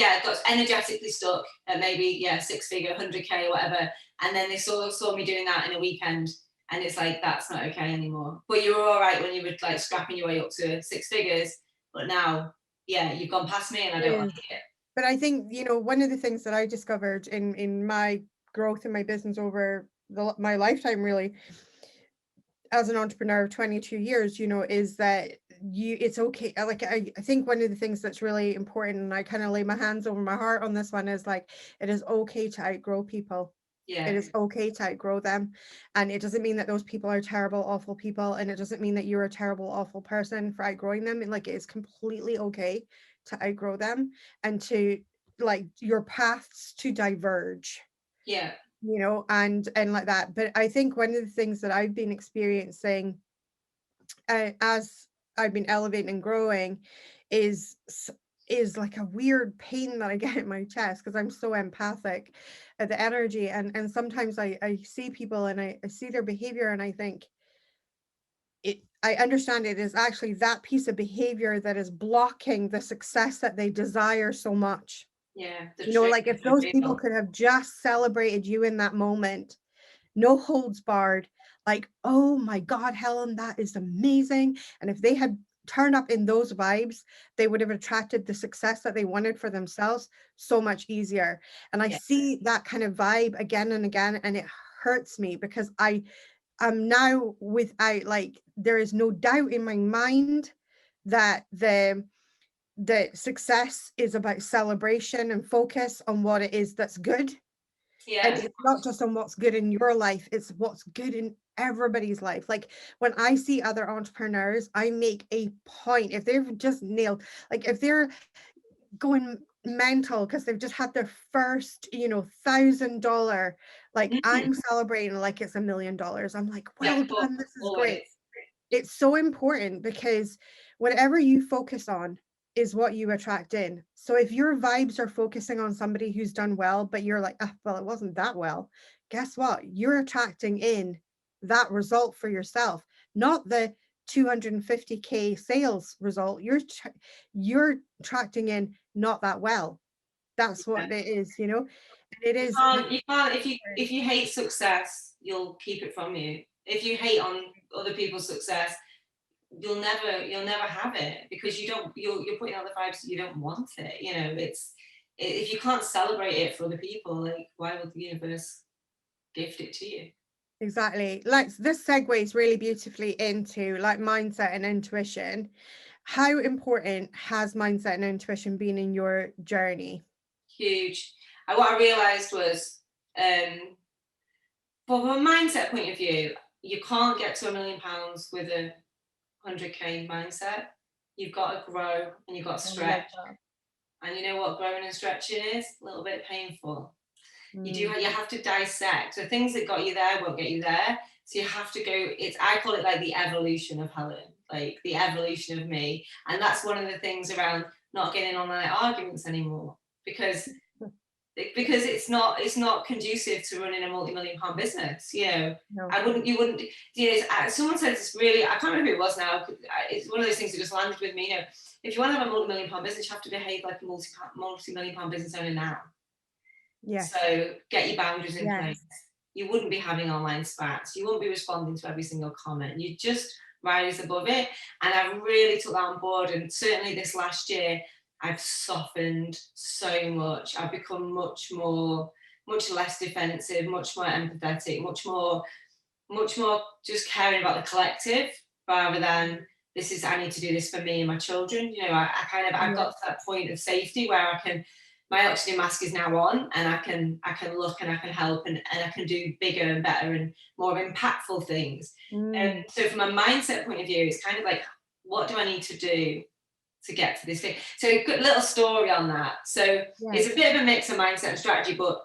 energetically stuck at maybe 6-figure, 100k or whatever, and then they saw me doing that in a weekend, and it's like, that's not okay anymore. But you were all right when you were like scrapping your way up to 6 figures, but now you've gone past me, and I don't like it. But I think, you know, one of the things that I discovered in my growth in my business over my lifetime, really, as an entrepreneur of 22 years, you know, is that it's okay. Like, I think one of the things that's really important, and I kind of lay my hands over my heart on this one, is like, it is okay to outgrow people. Yeah. It is okay to outgrow them. And it doesn't mean that those people are terrible, awful people. And it doesn't mean that you're a terrible, awful person for outgrowing them. And like, it's completely okay to outgrow them, and to like your paths to diverge. Yeah. You know, and like that. But I think one of the things that I've been experiencing as I've been elevating and growing is like a weird pain that I get in my chest, because I'm so empathic at the energy, and sometimes I see people and I see their behavior, and I think I understand it is actually that piece of behavior that is blocking the success that they desire so much. Yeah. You know, like if those people could have just celebrated you in that moment, no holds barred, like, oh my God, Helen, that is amazing. And if they had turned up in those vibes, they would have attracted the success that they wanted for themselves so much easier. And I see that kind of vibe again and again, and it hurts me, because I'm now like, there is no doubt in my mind that the success is about celebration and focus on what it is that's good. Yeah. And it's not just on what's good in your life, it's what's good in everybody's life. Like when I see other entrepreneurs, I make a point, if they've just nailed, like if they're going mental because they've just had their first, $1,000, like Mhm. I'm celebrating like it's $1,000,000. I'm like, Yeah, well done, this is great. always. It's so important because whatever you focus on is what you attract in. So if your vibes are focusing on somebody who's done well, but you're like, ah, well, it wasn't that well, guess what? You're attracting in that result for yourself, not the 250K sales result. You're attracting in not that well. That's Yeah. what it is, and it You is can't, you can't, if you hate success, you'll keep it from you. If you hate on other people's success, you'll never have it, because you're putting out the vibes that you don't want it. If you can't celebrate it for other people, like, why would the universe gift it to you? exactly. Like this segues really beautifully into like mindset and intuition. How important has mindset and intuition been in your journey? Huge. And what I realized was, from a mindset point of view, you can't get to £1 million with a 100K mindset. You've got to grow and you've got to I love stretch. that. And you know what growing and stretching is? A little bit painful. You Mm, have to dissect. The things that got you there won't get you there. So you have to go, I call it like the evolution of Helen, like the evolution of me. And that's one of the things around not getting on like arguments anymore. Because it's not conducive to running a multi-million-pound business. no. I wouldn't, you wouldn't, someone said this really, I can't remember who it was now. It's one of those things that just landed with me. If you want to have a multi-million-pound business, you have to behave like a multi-million-pound business owner now. Yes. So get your boundaries in place. Yes. You wouldn't be having online spats. You wouldn't be responding to every single comment. You just rise above it. And I really took that on board. And certainly this last year, I've softened so much. I've become much less defensive, much more empathetic, much more just caring about the collective, rather than I need to do this for me and my children. I've Yeah. got to that point of safety where my oxygen mask is now on, and I can look and I can help, and I can do bigger and better and more impactful things. Mm, So from a mindset point of view, it's kind of like, what do I need to do to get to this thing? So a good little story on that. So yes. it's a bit of a mix of mindset and strategy, but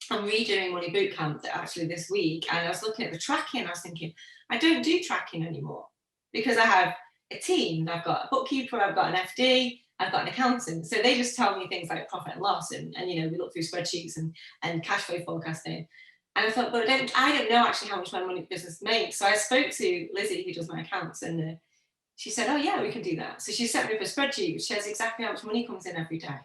I'm redoing Money Bootcamp actually this week, and I was looking at the tracking. I was thinking, I don't do tracking anymore, because I have a team. I've got a bookkeeper, I've got an FD, I've got an accountant. So they just tell me things like profit and loss, and we look through spreadsheets and cash flow forecasting. And I thought, but I don't know actually how much my money business makes. So I spoke to Lizzie, who does my accounts, and she said, oh yeah, we can do that. So she set me up a spreadsheet which shows exactly how much money comes in every day.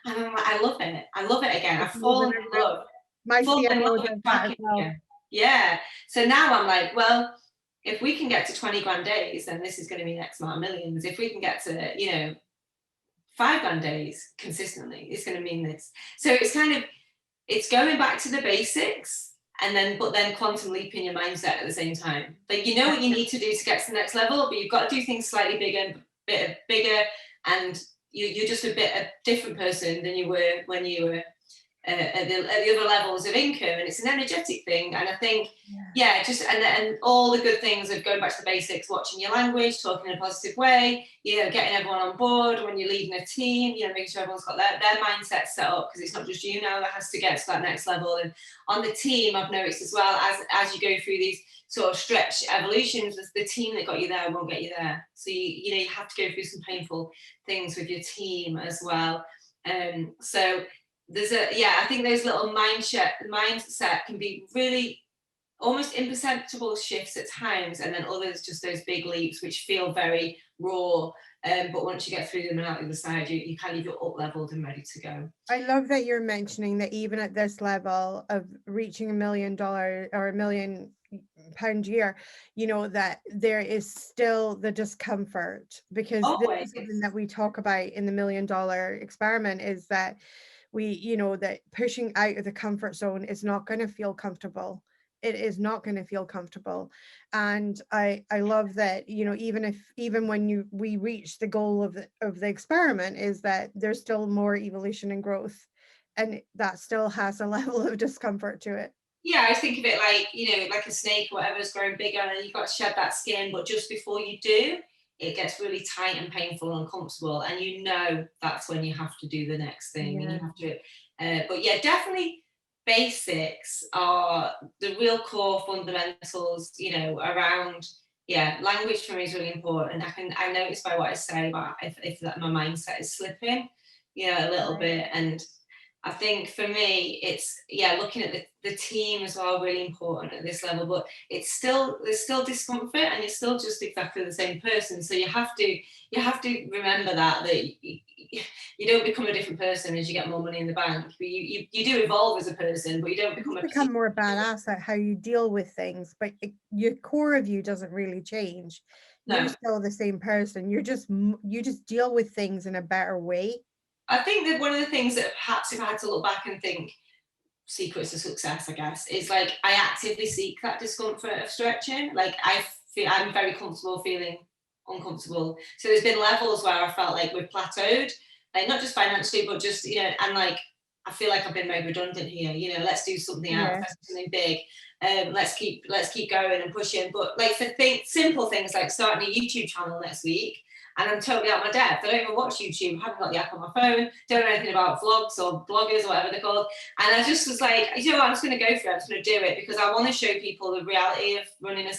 And I'm like, I love it. I love it again. I've It's moving fallen in around. love. My Fallen in love CFO with does that as tracking well. again. Yeah. So now I'm like, well, if we can get to 20 grand days, then this is going to be X amount of millions. If we can get to, 5 grand days consistently, it's going to mean this. So it's going back to the basics, but then quantum leaping your mindset at the same time. Like, you know what you need to do to get to the next level, but you've got to do things slightly bigger, and you're just a bit a different person than you were when you were at the other levels of income, and it's an energetic thing. And I think, just and all the good things of going back to the basics, watching your language, talking in a positive way, getting everyone on board when you're leading a team, making sure everyone's got their mindset set up, because it's not just you now that has to get to that next level. And on the team, I've noticed as well, as you go through these sort of stretch evolutions, the team that got you there won't get you there. So you have to go through some painful things with your team as well. So I think those little mindset can be really almost imperceptible shifts at times, and then others just those big leaps which feel very raw. But once you get through them and out the other side, you kind of, you're up leveled and ready to go. I love that you're mentioning that even at this level of reaching $1 million or £1 year, that there is still the discomfort, because this Always. is something that we talk about in the $1 million experiment, is that that pushing out of the comfort zone is not going to feel comfortable. It is not going to feel comfortable. And I love that, even when we reach the goal of the experiment, is that there's still more evolution and growth, and that still has a level of discomfort to it. Yeah, I think of it like, like a snake or whatever is growing bigger, and you've got to shed that skin, but just before you do, it gets really tight and painful and uncomfortable, and that's when you have to do the next thing, and Yeah. you have to. But yeah, definitely, basics are the real core fundamentals. Around, yeah, language for me is really important. I notice by what I say, but if that my mindset is slipping, a little Right. bit. And I think for me, it's, yeah, looking at the team as well, really important at this level. But there's still discomfort, and you're still just exactly the same person. So you have to remember that you don't become a different person as you get more money in the bank. But you do evolve as a person, but you don't You become just a become particular. more badass at how you deal with things, but your core of you doesn't really change. You're No, still the same person. You just deal with things in a better way. I think that one of the things that perhaps, if I had to look back and think secrets to success, I guess, is like I actively seek that discomfort of stretching. Like I'm very comfortable feeling uncomfortable. So there's been levels where I felt like we've plateaued, like not just financially, but just, and like I feel like I've been made redundant here. Let's do something else, Yeah. let's do something big. Let's keep going and pushing. But like for simple things like starting a YouTube channel next week, and I'm totally out of my depth. I don't even watch YouTube, haven't got the app on my phone, don't know anything about vlogs or bloggers or whatever they're called. And I just was like, what, I'm just going to go for it. I'm just going to do it because I want to show people the reality of running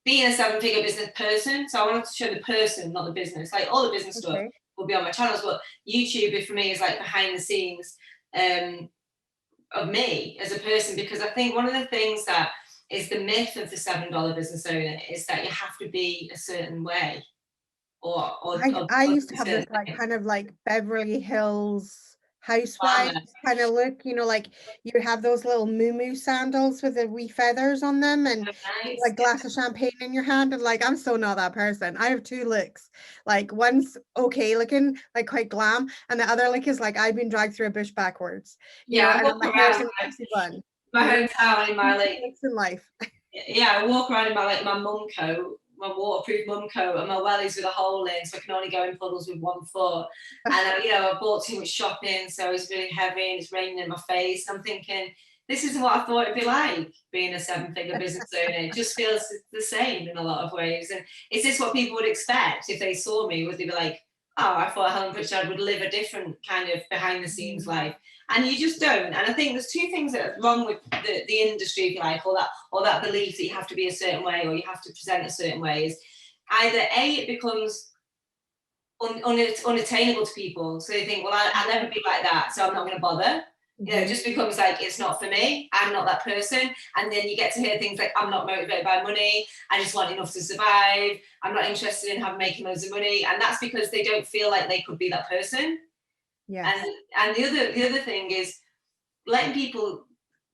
being a seven-figure business person. So I wanted to show the person, not the business. Like all the business stuff Okay. will be on my channels, but YouTube for me is like behind the scenes of me as a person, because I think one of the things that is the myth of the $7 business owner is that you have to be a certain way I or used do to have this certain like things. kind of like Beverly Hills housewives Glamour. kind of look, like you have those little moo sandals with the wee feathers on them, and So nice. like glass of champagne in your hand, and like I'm so not that person. I have two looks. Like one's okay looking, like quite glam, and the other look is like I've been dragged through a bush backwards, Yeah, I and walk my hair's around in a pixie bun. my hometown in my, Two like, looks in life. yeah, I walk around in my, like, my mum coat, my waterproof mum coat, and my wellies with a hole in, so I can only go in puddles with one foot. And I bought too much shopping, so it's really heavy and it's raining in my face. I'm thinking, this isn't what I thought it'd be like being a seven-figure business owner. It just feels the same in a lot of ways. And is this what people would expect if they saw me? Would they be like, oh, I thought Helen Pritchard would live a different kind of behind-the-scenes life? And you just don't. And I think there's two things that are wrong with the industry, if you like, or that belief that you have to be a certain way or you have to present a certain way. Is either A, it becomes unattainable to people. So they think, well, I'll never be like that, so I'm not going to bother. It just becomes like, it's not for me. I'm not that person. And then you get to hear things like, I'm not motivated by money. I just want enough to survive. I'm not interested in making loads of money. And that's because they don't feel like they could be that person. Yes. And the other thing is letting people,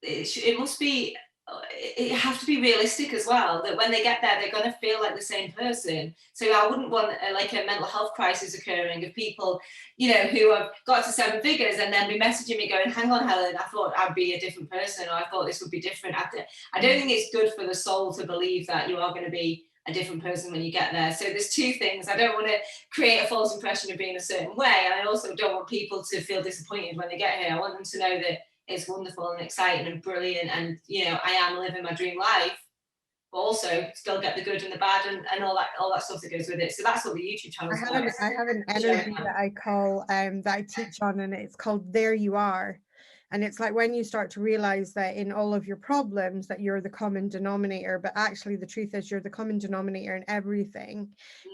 it must be, it have to be realistic as well, that when they get there they're going to feel like the same person. So I wouldn't want like a mental health crisis occurring of people who have got to seven figures and then be messaging me going, hang on Helen, I thought I'd be a different person, or I thought this would be different. I don't think it's good for the soul to believe that you are going to be a different person when you get there. So there's two things. I don't want to create a false impression of being a certain way, and I also don't want people to feel disappointed when they get here. I want them to know that it's wonderful and exciting and brilliant, and I am living my dream life, but also still get the good and the bad and all that stuff that goes with it. So that's what the YouTube channel is about. I have an energy that I call that I teach on, and it's called There You Are. And it's like when you start to realize that in all of your problems that you're the common denominator, but actually the truth is you're the common denominator in everything.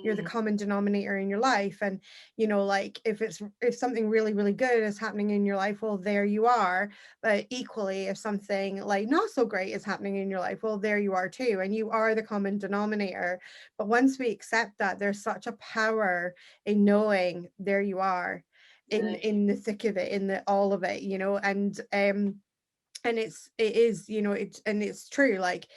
You're the common denominator in your life. And like if something really, really good is happening in your life, well, there you are. But equally, if something like not so great is happening in your life, well, there you are too. And you are the common denominator. But once we accept that, there's such a power in knowing there you are in the thick of it, in the all of it, and it's true. Like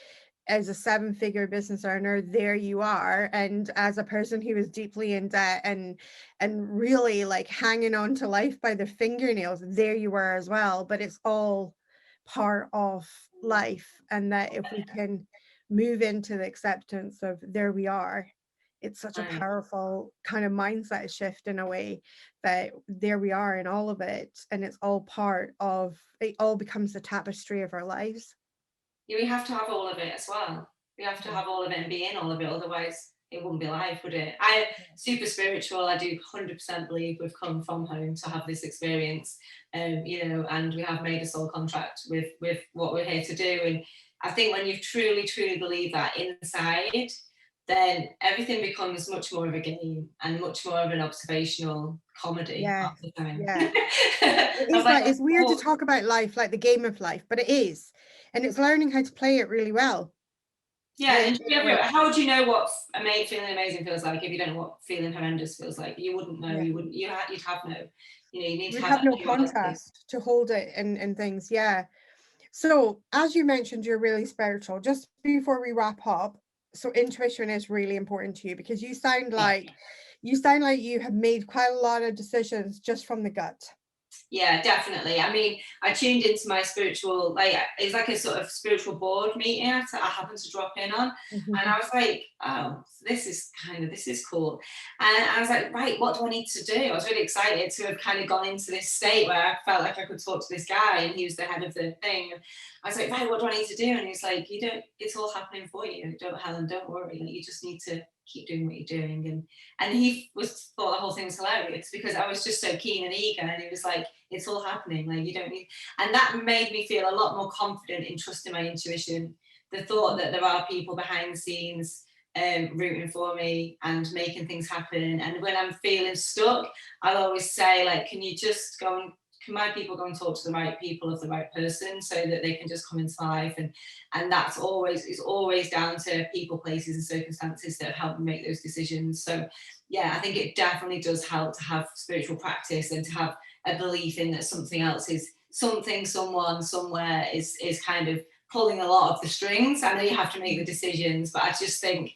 as a seven-figure business owner, there you are, and as a person who is deeply in debt and really like hanging on to life by the fingernails, there you are as well. But it's all part of life, and that if we can move into the acceptance of there we are, it's such a Right. powerful kind of mindset shift in a way, that there we are in all of it, and it's all part of it, all becomes the tapestry of our lives. Yeah, we have to have all of it as well. We have to Yeah. have all of it and be in all of it, otherwise it wouldn't be life, would it? I super spiritual. I do 100% believe we've come from home to have this experience, you know, and we have made a soul contract with what we're here to do. And I think when you truly, truly believe that inside, then everything becomes much more of a game and much more of an observational comedy half Yeah, the time. yeah. It I'm is like, like, it's weird to oh, talk about life like the game of life, but it is. And it's learning how to play it really well. yeah, and In a way. how would you know what feeling amazing feels like if you don't know what feeling horrendous feels like? You wouldn't know. Yeah. You wouldn't. You'd have no. You know, you need to We'd have have that no duality. contrast to hold it and things. Yeah. So, as you mentioned, you're really spiritual. Just before we wrap up, so intuition is really important to you, because Yeah. you sound like you have made quite a lot of decisions just from the gut. Yeah, definitely. I mean, I tuned into my spiritual, like, it's like a sort of spiritual board meeting I happened to drop in on. And I was like, oh, this is cool. And I was like, right, what do I need to do? I was really excited to have kind of gone into this state where I felt like I could talk to this guy, and he was the head of the thing. And I was like, right, what do I need to do? And he's like, you don't, it's all happening for you. Helen, don't worry. Like, you just need to keep doing what you're doing. And he thought the whole thing was hilarious because I was just so keen and eager, and he was like, it's all happening, like, you don't need. And that made me feel a lot more confident in trusting my intuition, the thought that there are people behind the scenes rooting for me and making things happen. And when I'm feeling stuck, I'll always say, like, can you just go and can my people go and talk to the right people of the right person so that they can just come into life? And that's always, it's always down to people, places and circumstances that have helped me make those decisions. So yeah, I think it definitely does help to have spiritual practice and to have a belief in that something else is something, someone, somewhere is kind of pulling a lot of the strings. I know you have to make the decisions, but I just think,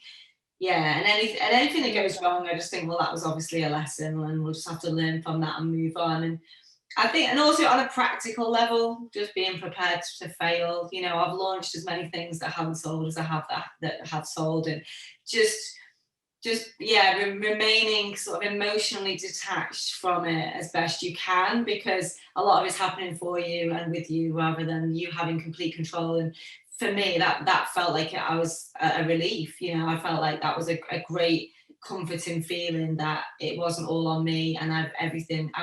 yeah, and anything that goes wrong, I just think, well, that was obviously a lesson, and we'll just have to learn from that and move on. And I think, and also on a practical level, just being prepared to fail. You know, I've launched as many things that haven't sold as I have that have sold, and just yeah, remaining sort of emotionally detached from it as best you can, because a lot of it's happening for you and with you rather than you having complete control. And for me, that felt like I was a relief. You know, I felt like that was a great comforting feeling that it wasn't all on me, and I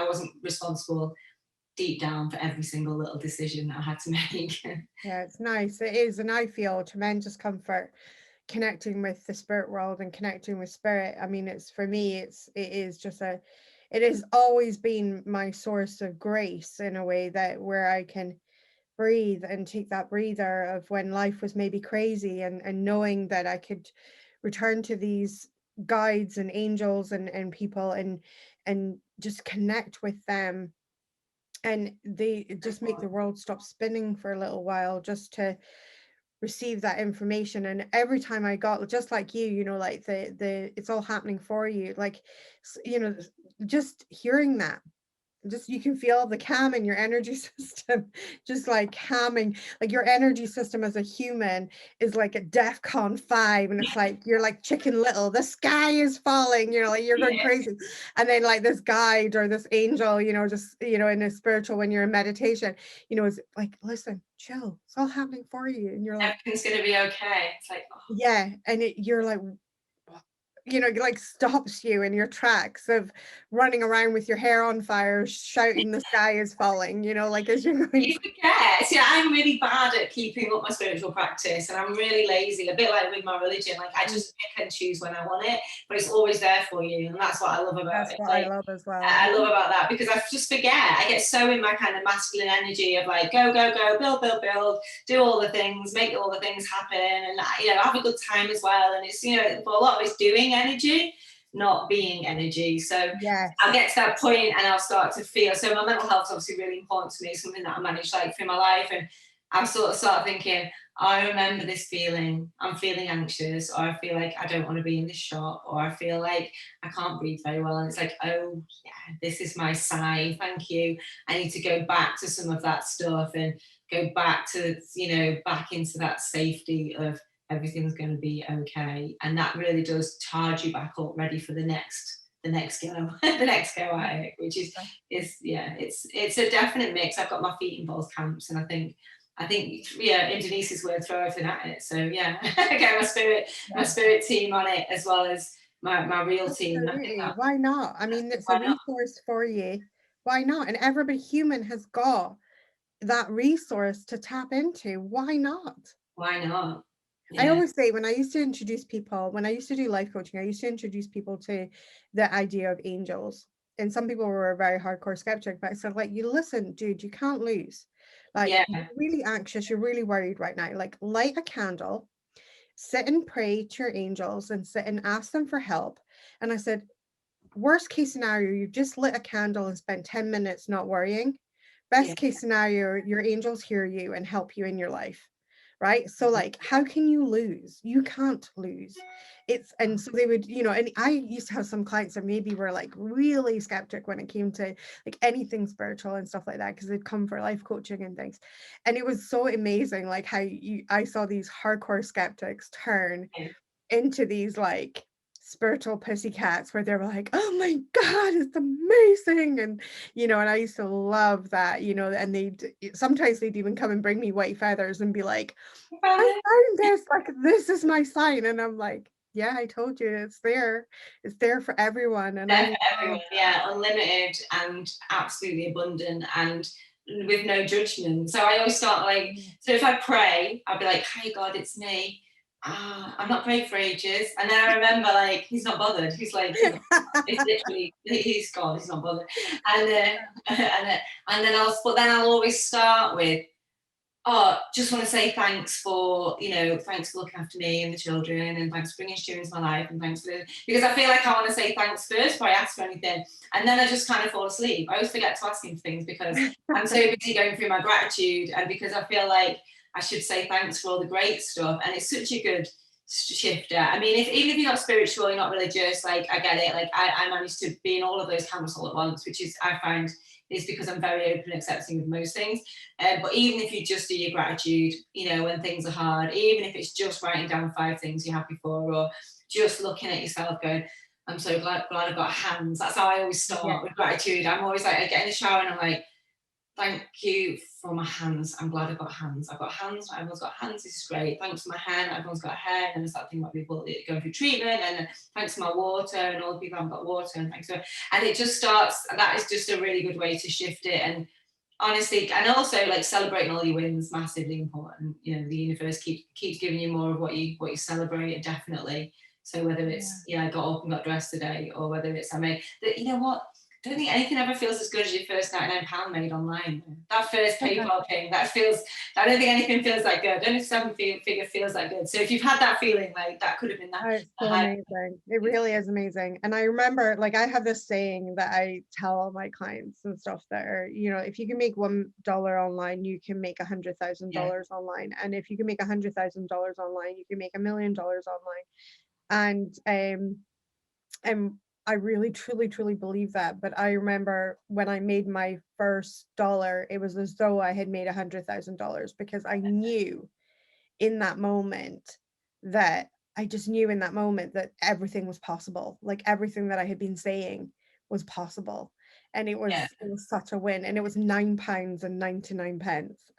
wasn't responsible deep down for every single little decision that I had to make. Yeah, it's nice. It is. And I feel tremendous comfort connecting with the spirit world and connecting with spirit. I mean, it's for me, it is just it has always been my source of grace in a way, that where I can breathe and take that breather of when life was maybe crazy, and knowing that I could return to these guides and angels and people, and just connect with them, and they just make the world stop spinning for a little while, just to receive that information. And every time I got, just like you know, like the it's all happening for you, like, you know, just hearing that, just you can feel the calm in your energy system, just like calming, like your energy system as a human is like a DEFCON 5, and it's like you're like Chicken Little, the sky is falling, you know, like you're going Yeah. crazy. And then like this guide or this angel, you know, just, you know, in a spiritual, when you're in meditation, you know, is like, listen, chill, it's all happening for you. And you're like, Everything's going to be okay. It's like, oh, yeah. And you're like, you know, like stops you in your tracks of running around with your hair on fire, shouting the sky is falling, you know, like as you're going. you forget. See, I'm really bad at keeping up my spiritual practice, and I'm really lazy, a bit like with my religion. Like, I just pick and choose when I want it, but it's always there for you, and that's what I love about That's it. what I Like, love as well. I love about that, because I just forget. I get so in my kind of masculine energy of like, go, go, go, build, do all the things, make all the things happen, and, you know, have a good time as well. And it's, you know, for a lot of it's doing energy, not being energy. So I'll Yes. get to that point and I'll start to feel, so my mental health is obviously really important to me, something that I manage like through my life. And I sort of start thinking, I remember this feeling, I'm feeling anxious, or I feel like I don't want to be in this shop, or I feel like I can't breathe very well. And it's like, oh yeah, this is my sign, thank you. I need to go back to some of that stuff and go back to, you know, back into that safety of everything's going to be okay. And that really does charge you back up, ready for the next go, the next go at it, which is yeah, it's a definite mix. I've got my feet in both camps, and I think yeah, in Denise's word, throw everything at it. So yeah, I get my spirit team on it as well as my real team. I think that, why not? I mean, it's a resource for you. Why not? And everybody human has got that resource to tap into. Why not? Why not? I always say, when I used to introduce people, when I used to do life coaching, I used to introduce people to the idea of angels. And some people were a very hardcore skeptic, but I said, like, you listen, dude, you can't lose. Like, you're really anxious, you're really worried right now. Like, light a candle, sit and pray to your angels and sit and ask them for help. And I said, worst case scenario, you've just lit a candle and spent 10 minutes not worrying. Best case scenario, your angels hear you and help you in your life. Right. So like, how can you lose? You can't lose. And so they would, and I used to have some clients that maybe were like really skeptic when it came to like anything spiritual and stuff like that, because they'd come for life coaching and things. And it was so amazing, like how I saw these hardcore skeptics turn into these like spiritual pussycats, where they were like, oh my God, it's amazing. And and I used to love that, and sometimes they'd even come and bring me white feathers and be like, I found this, like, this is my sign. And I'm like, yeah, I told you, it's there for everyone. And for everyone, unlimited and absolutely abundant and with no judgment. So I always start like, so if I pray, I'll be like, hi God, it's me. I'm not prayed for ages, and then I remember, like, he's not bothered. He's like, it's literally, he's God. He's not bothered. And then I'll always start with, just want to say thanks for looking after me and the children, and thanks for bringing Stu into my life, and thanks for, because I feel like I want to say thanks first before I ask for anything, and then I just kind of fall asleep. I always forget to ask him for things because I'm so busy going through my gratitude, and because I feel like I should say thanks for all the great stuff. And it's such a good shifter. I mean, even if you're not spiritual, you're not religious, like, I get it. Like, I managed to be in all of those camps all at once, which is, I find, is because I'm very open and accepting of most things. But even if you just do your gratitude, when things are hard, even if it's just writing down 5 things you're happy for, or just looking at yourself going, I'm so glad I've got hands. That's how I always start with gratitude. I'm always like, I get in the shower and I'm like, thank you for my hands. I'm glad I've got hands. I've got hands. Not everyone's got hands. This is great. Thanks for my hair. Not everyone's got hair. And there's that thing about people going through treatment. And thanks for my water. And all the people haven't got water. And thanks for. And it just starts. That is just a really good way to shift it. And honestly, and also like celebrating all your wins, massively important. The universe keeps giving you more of what you celebrate. Definitely. So whether it's I got up and got dressed today, or whether it's I made that. You know what? I don't think anything ever feels as good as your first £99 made online. That first PayPal thing, I don't think anything feels that good. I don't know if 7-figure feels that good. So if you've had that feeling, like, that could have been that. It's so amazing. It really is amazing. And I remember, like, I have this saying that I tell all my clients and stuff that are, if you can make $1 online, you can make $100,000 online. And if you can make $100,000 online, you can make $1 million online. And I really, truly, truly believe that. But I remember when I made my first dollar, it was as though I had made $100,000, because I knew in that moment that everything was possible. Like, everything that I had been saying was possible. And it was such a win. And it was £9.99. And I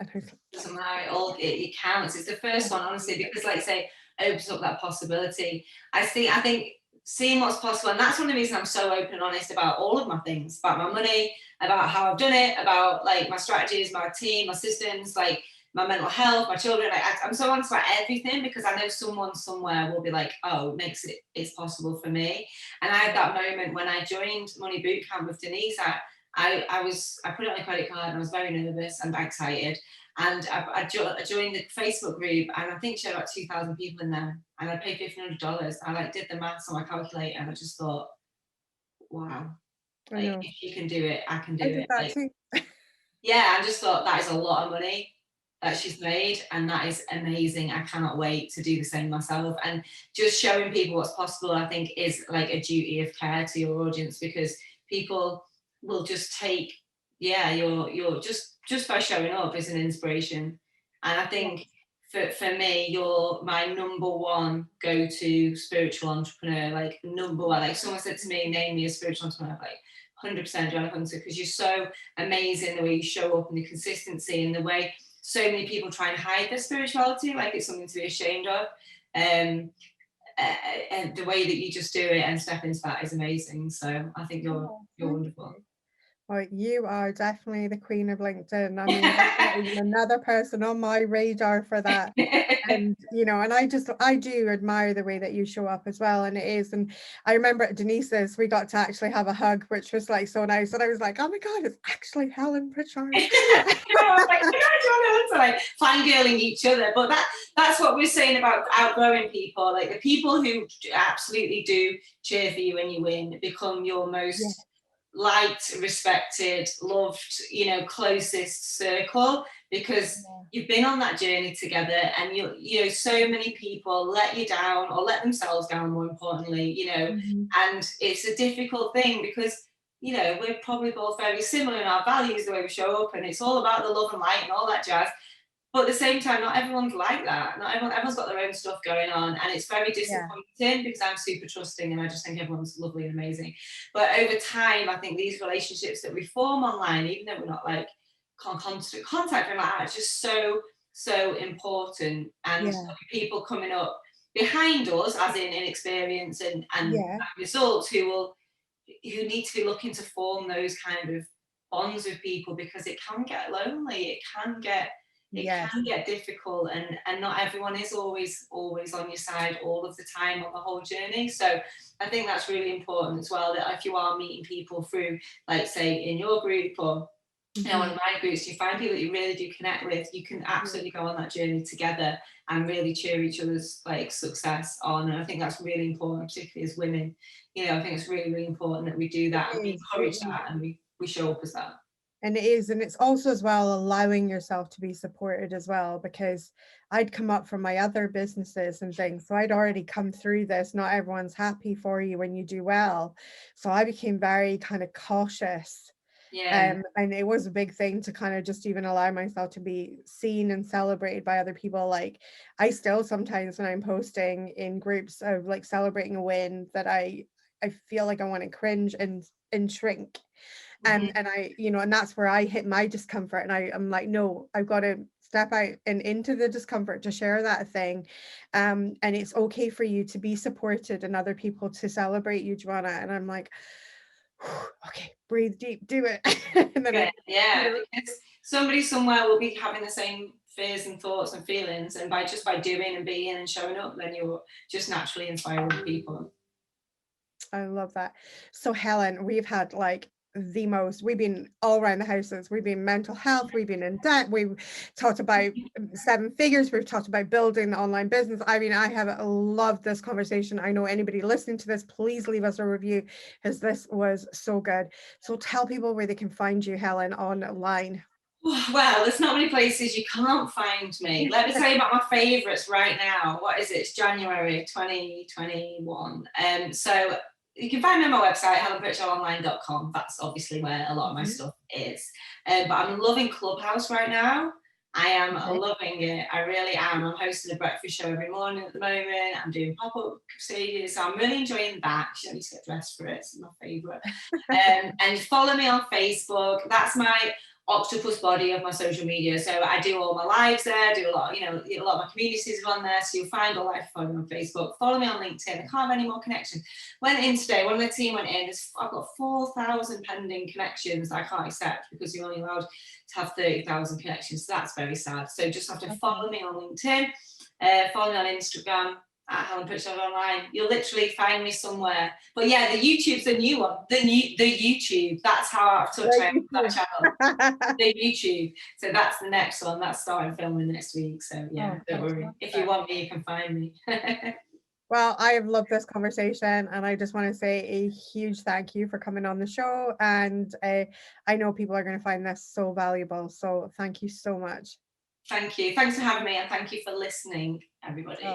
was like, doesn't matter, it counts. It's the first one, honestly, because, like I say, opens up that possibility. I think seeing what's possible, and that's one of the reasons I'm so open and honest about all of my things, about my money, about how I've done it, about like my strategies, my team, my systems, like my mental health, my children. I'm so honest about everything, because I know someone somewhere will be like, oh, it's possible for me. And I had that moment when I joined Money Bootcamp with Denise. I put it on a credit card, and I was very nervous and excited. And I joined the Facebook group, and I think she had about 2,000 people in there, and I paid $1,500. I did the maths on my calculator, and I just thought, wow, if she can do it, I can do it. I just thought, that is a lot of money that she's made, and that is amazing. I cannot wait to do the same myself. And just showing people what's possible, I think, is like a duty of care to your audience, because people will just take you're just by showing up is an inspiration. And I think for me, you're my number one go-to spiritual entrepreneur, like number one. Like someone said to me, name me a spiritual entrepreneur, like 100% Joanna Hunter, because you're so amazing the way you show up and the consistency and the way so many people try and hide their spirituality, like it's something to be ashamed of. And the way that you just do it and step into that is amazing. So I think you're wonderful. Well, you are definitely the queen of LinkedIn. I mean, that's not even another person on my radar for that. And, you know, and I do admire the way that you show up as well. And it is, and I remember at Denise's, we got to actually have a hug, which was like so nice. And I was like, oh my God, it's actually Helen Pritchard. I was like, oh my God, like fangirling each other. But that's what we're saying about outgrowing people. Like the people who absolutely do cheer for you when you win become your most liked, respected, loved, you know, closest circle, because you've been on that journey together. And you know, so many people let you down or let themselves down, more importantly, you know. And it's a difficult thing because, you know, we're probably both very similar in our values, the way we show up, and it's all about the love and light and all that jazz. But at the same time, not everyone's like that. Not everyone's got their own stuff going on, and it's very disappointing because I'm super trusting and I just think everyone's lovely and amazing. But over time, I think these relationships that we form online, even though we're not like constant contact and like that, it's just so important. And people coming up behind us, as in experience and results, who need to be looking to form those kind of bonds with people, because it can get lonely. It can get difficult, and not everyone is always on your side all of the time on the whole journey. So I think that's really important as well, that if you are meeting people through, like say in your group or you know, one of my groups, you find people that you really do connect with, you can absolutely go on that journey together and really cheer each other's like success on. And I think that's really important, particularly as women. You know, I think it's really, really important that we do that and we encourage that and we show up as that. And it is, and it's also as well allowing yourself to be supported as well, because I'd come up from my other businesses and things, so I'd already come through this. Not everyone's happy for you when you do well, so I became very kind of cautious. And it was a big thing to kind of just even allow myself to be seen and celebrated by other people. Like I still sometimes when I'm posting in groups of like celebrating a win, that I feel like I want to cringe and shrink. And I, you know, and that's where I hit my discomfort, and I'm like, no, I've got to step out and into the discomfort to share that thing. And it's okay for you to be supported and other people to celebrate you, Joanna. And I'm like, okay, breathe deep, do it. And then because somebody somewhere will be having the same fears and thoughts and feelings, and by doing and being and showing up, then you're just naturally inspiring people. I love that. So Helen, we've had like we've been all around the houses. We've been mental health, we've been in debt, we've talked about 7 figures, we've talked about building the online business. I mean, I have loved this conversation. I know anybody listening to this, please leave us a review, because this was so good. So tell people where they can find you, Helen, online. Well, there's not many places you can't find me. Let me tell you about my favourites right now. What is it? It's January 2021. So you can find me on my website, helenpritchardonline.com. That's obviously where a lot of my stuff is. But I'm loving Clubhouse right now. I am loving it. I really am. I'm hosting a breakfast show every morning at the moment. I'm doing pop-up stages. So I'm really enjoying that. You don't need to get dressed for it. It's my favourite. And follow me on Facebook. That's my octopus body of my social media. So I do all my lives there, I do a lot, you know, a lot of my communities are on there, so you'll find all that follow me on Facebook. Follow me on LinkedIn. I can't have any more connections. Went in today, one of the team went in, I've got 4,000 pending connections that I can't accept because you're only allowed to have 30,000 connections. So that's very sad. So just have to follow me on LinkedIn, follow me on Instagram at Helen Pritchard Online. You'll literally find me somewhere. But yeah, the YouTube's the new one. The YouTube. That's how I've touched that channel. The YouTube. So that's the next one. That's starting filming next week. So yeah, don't worry. If you want me, you can find me. Well, I have loved this conversation, and I just want to say a huge thank you for coming on the show. And I know people are going to find this so valuable. So thank you so much. Thank you. Thanks for having me, and thank you for listening, everybody.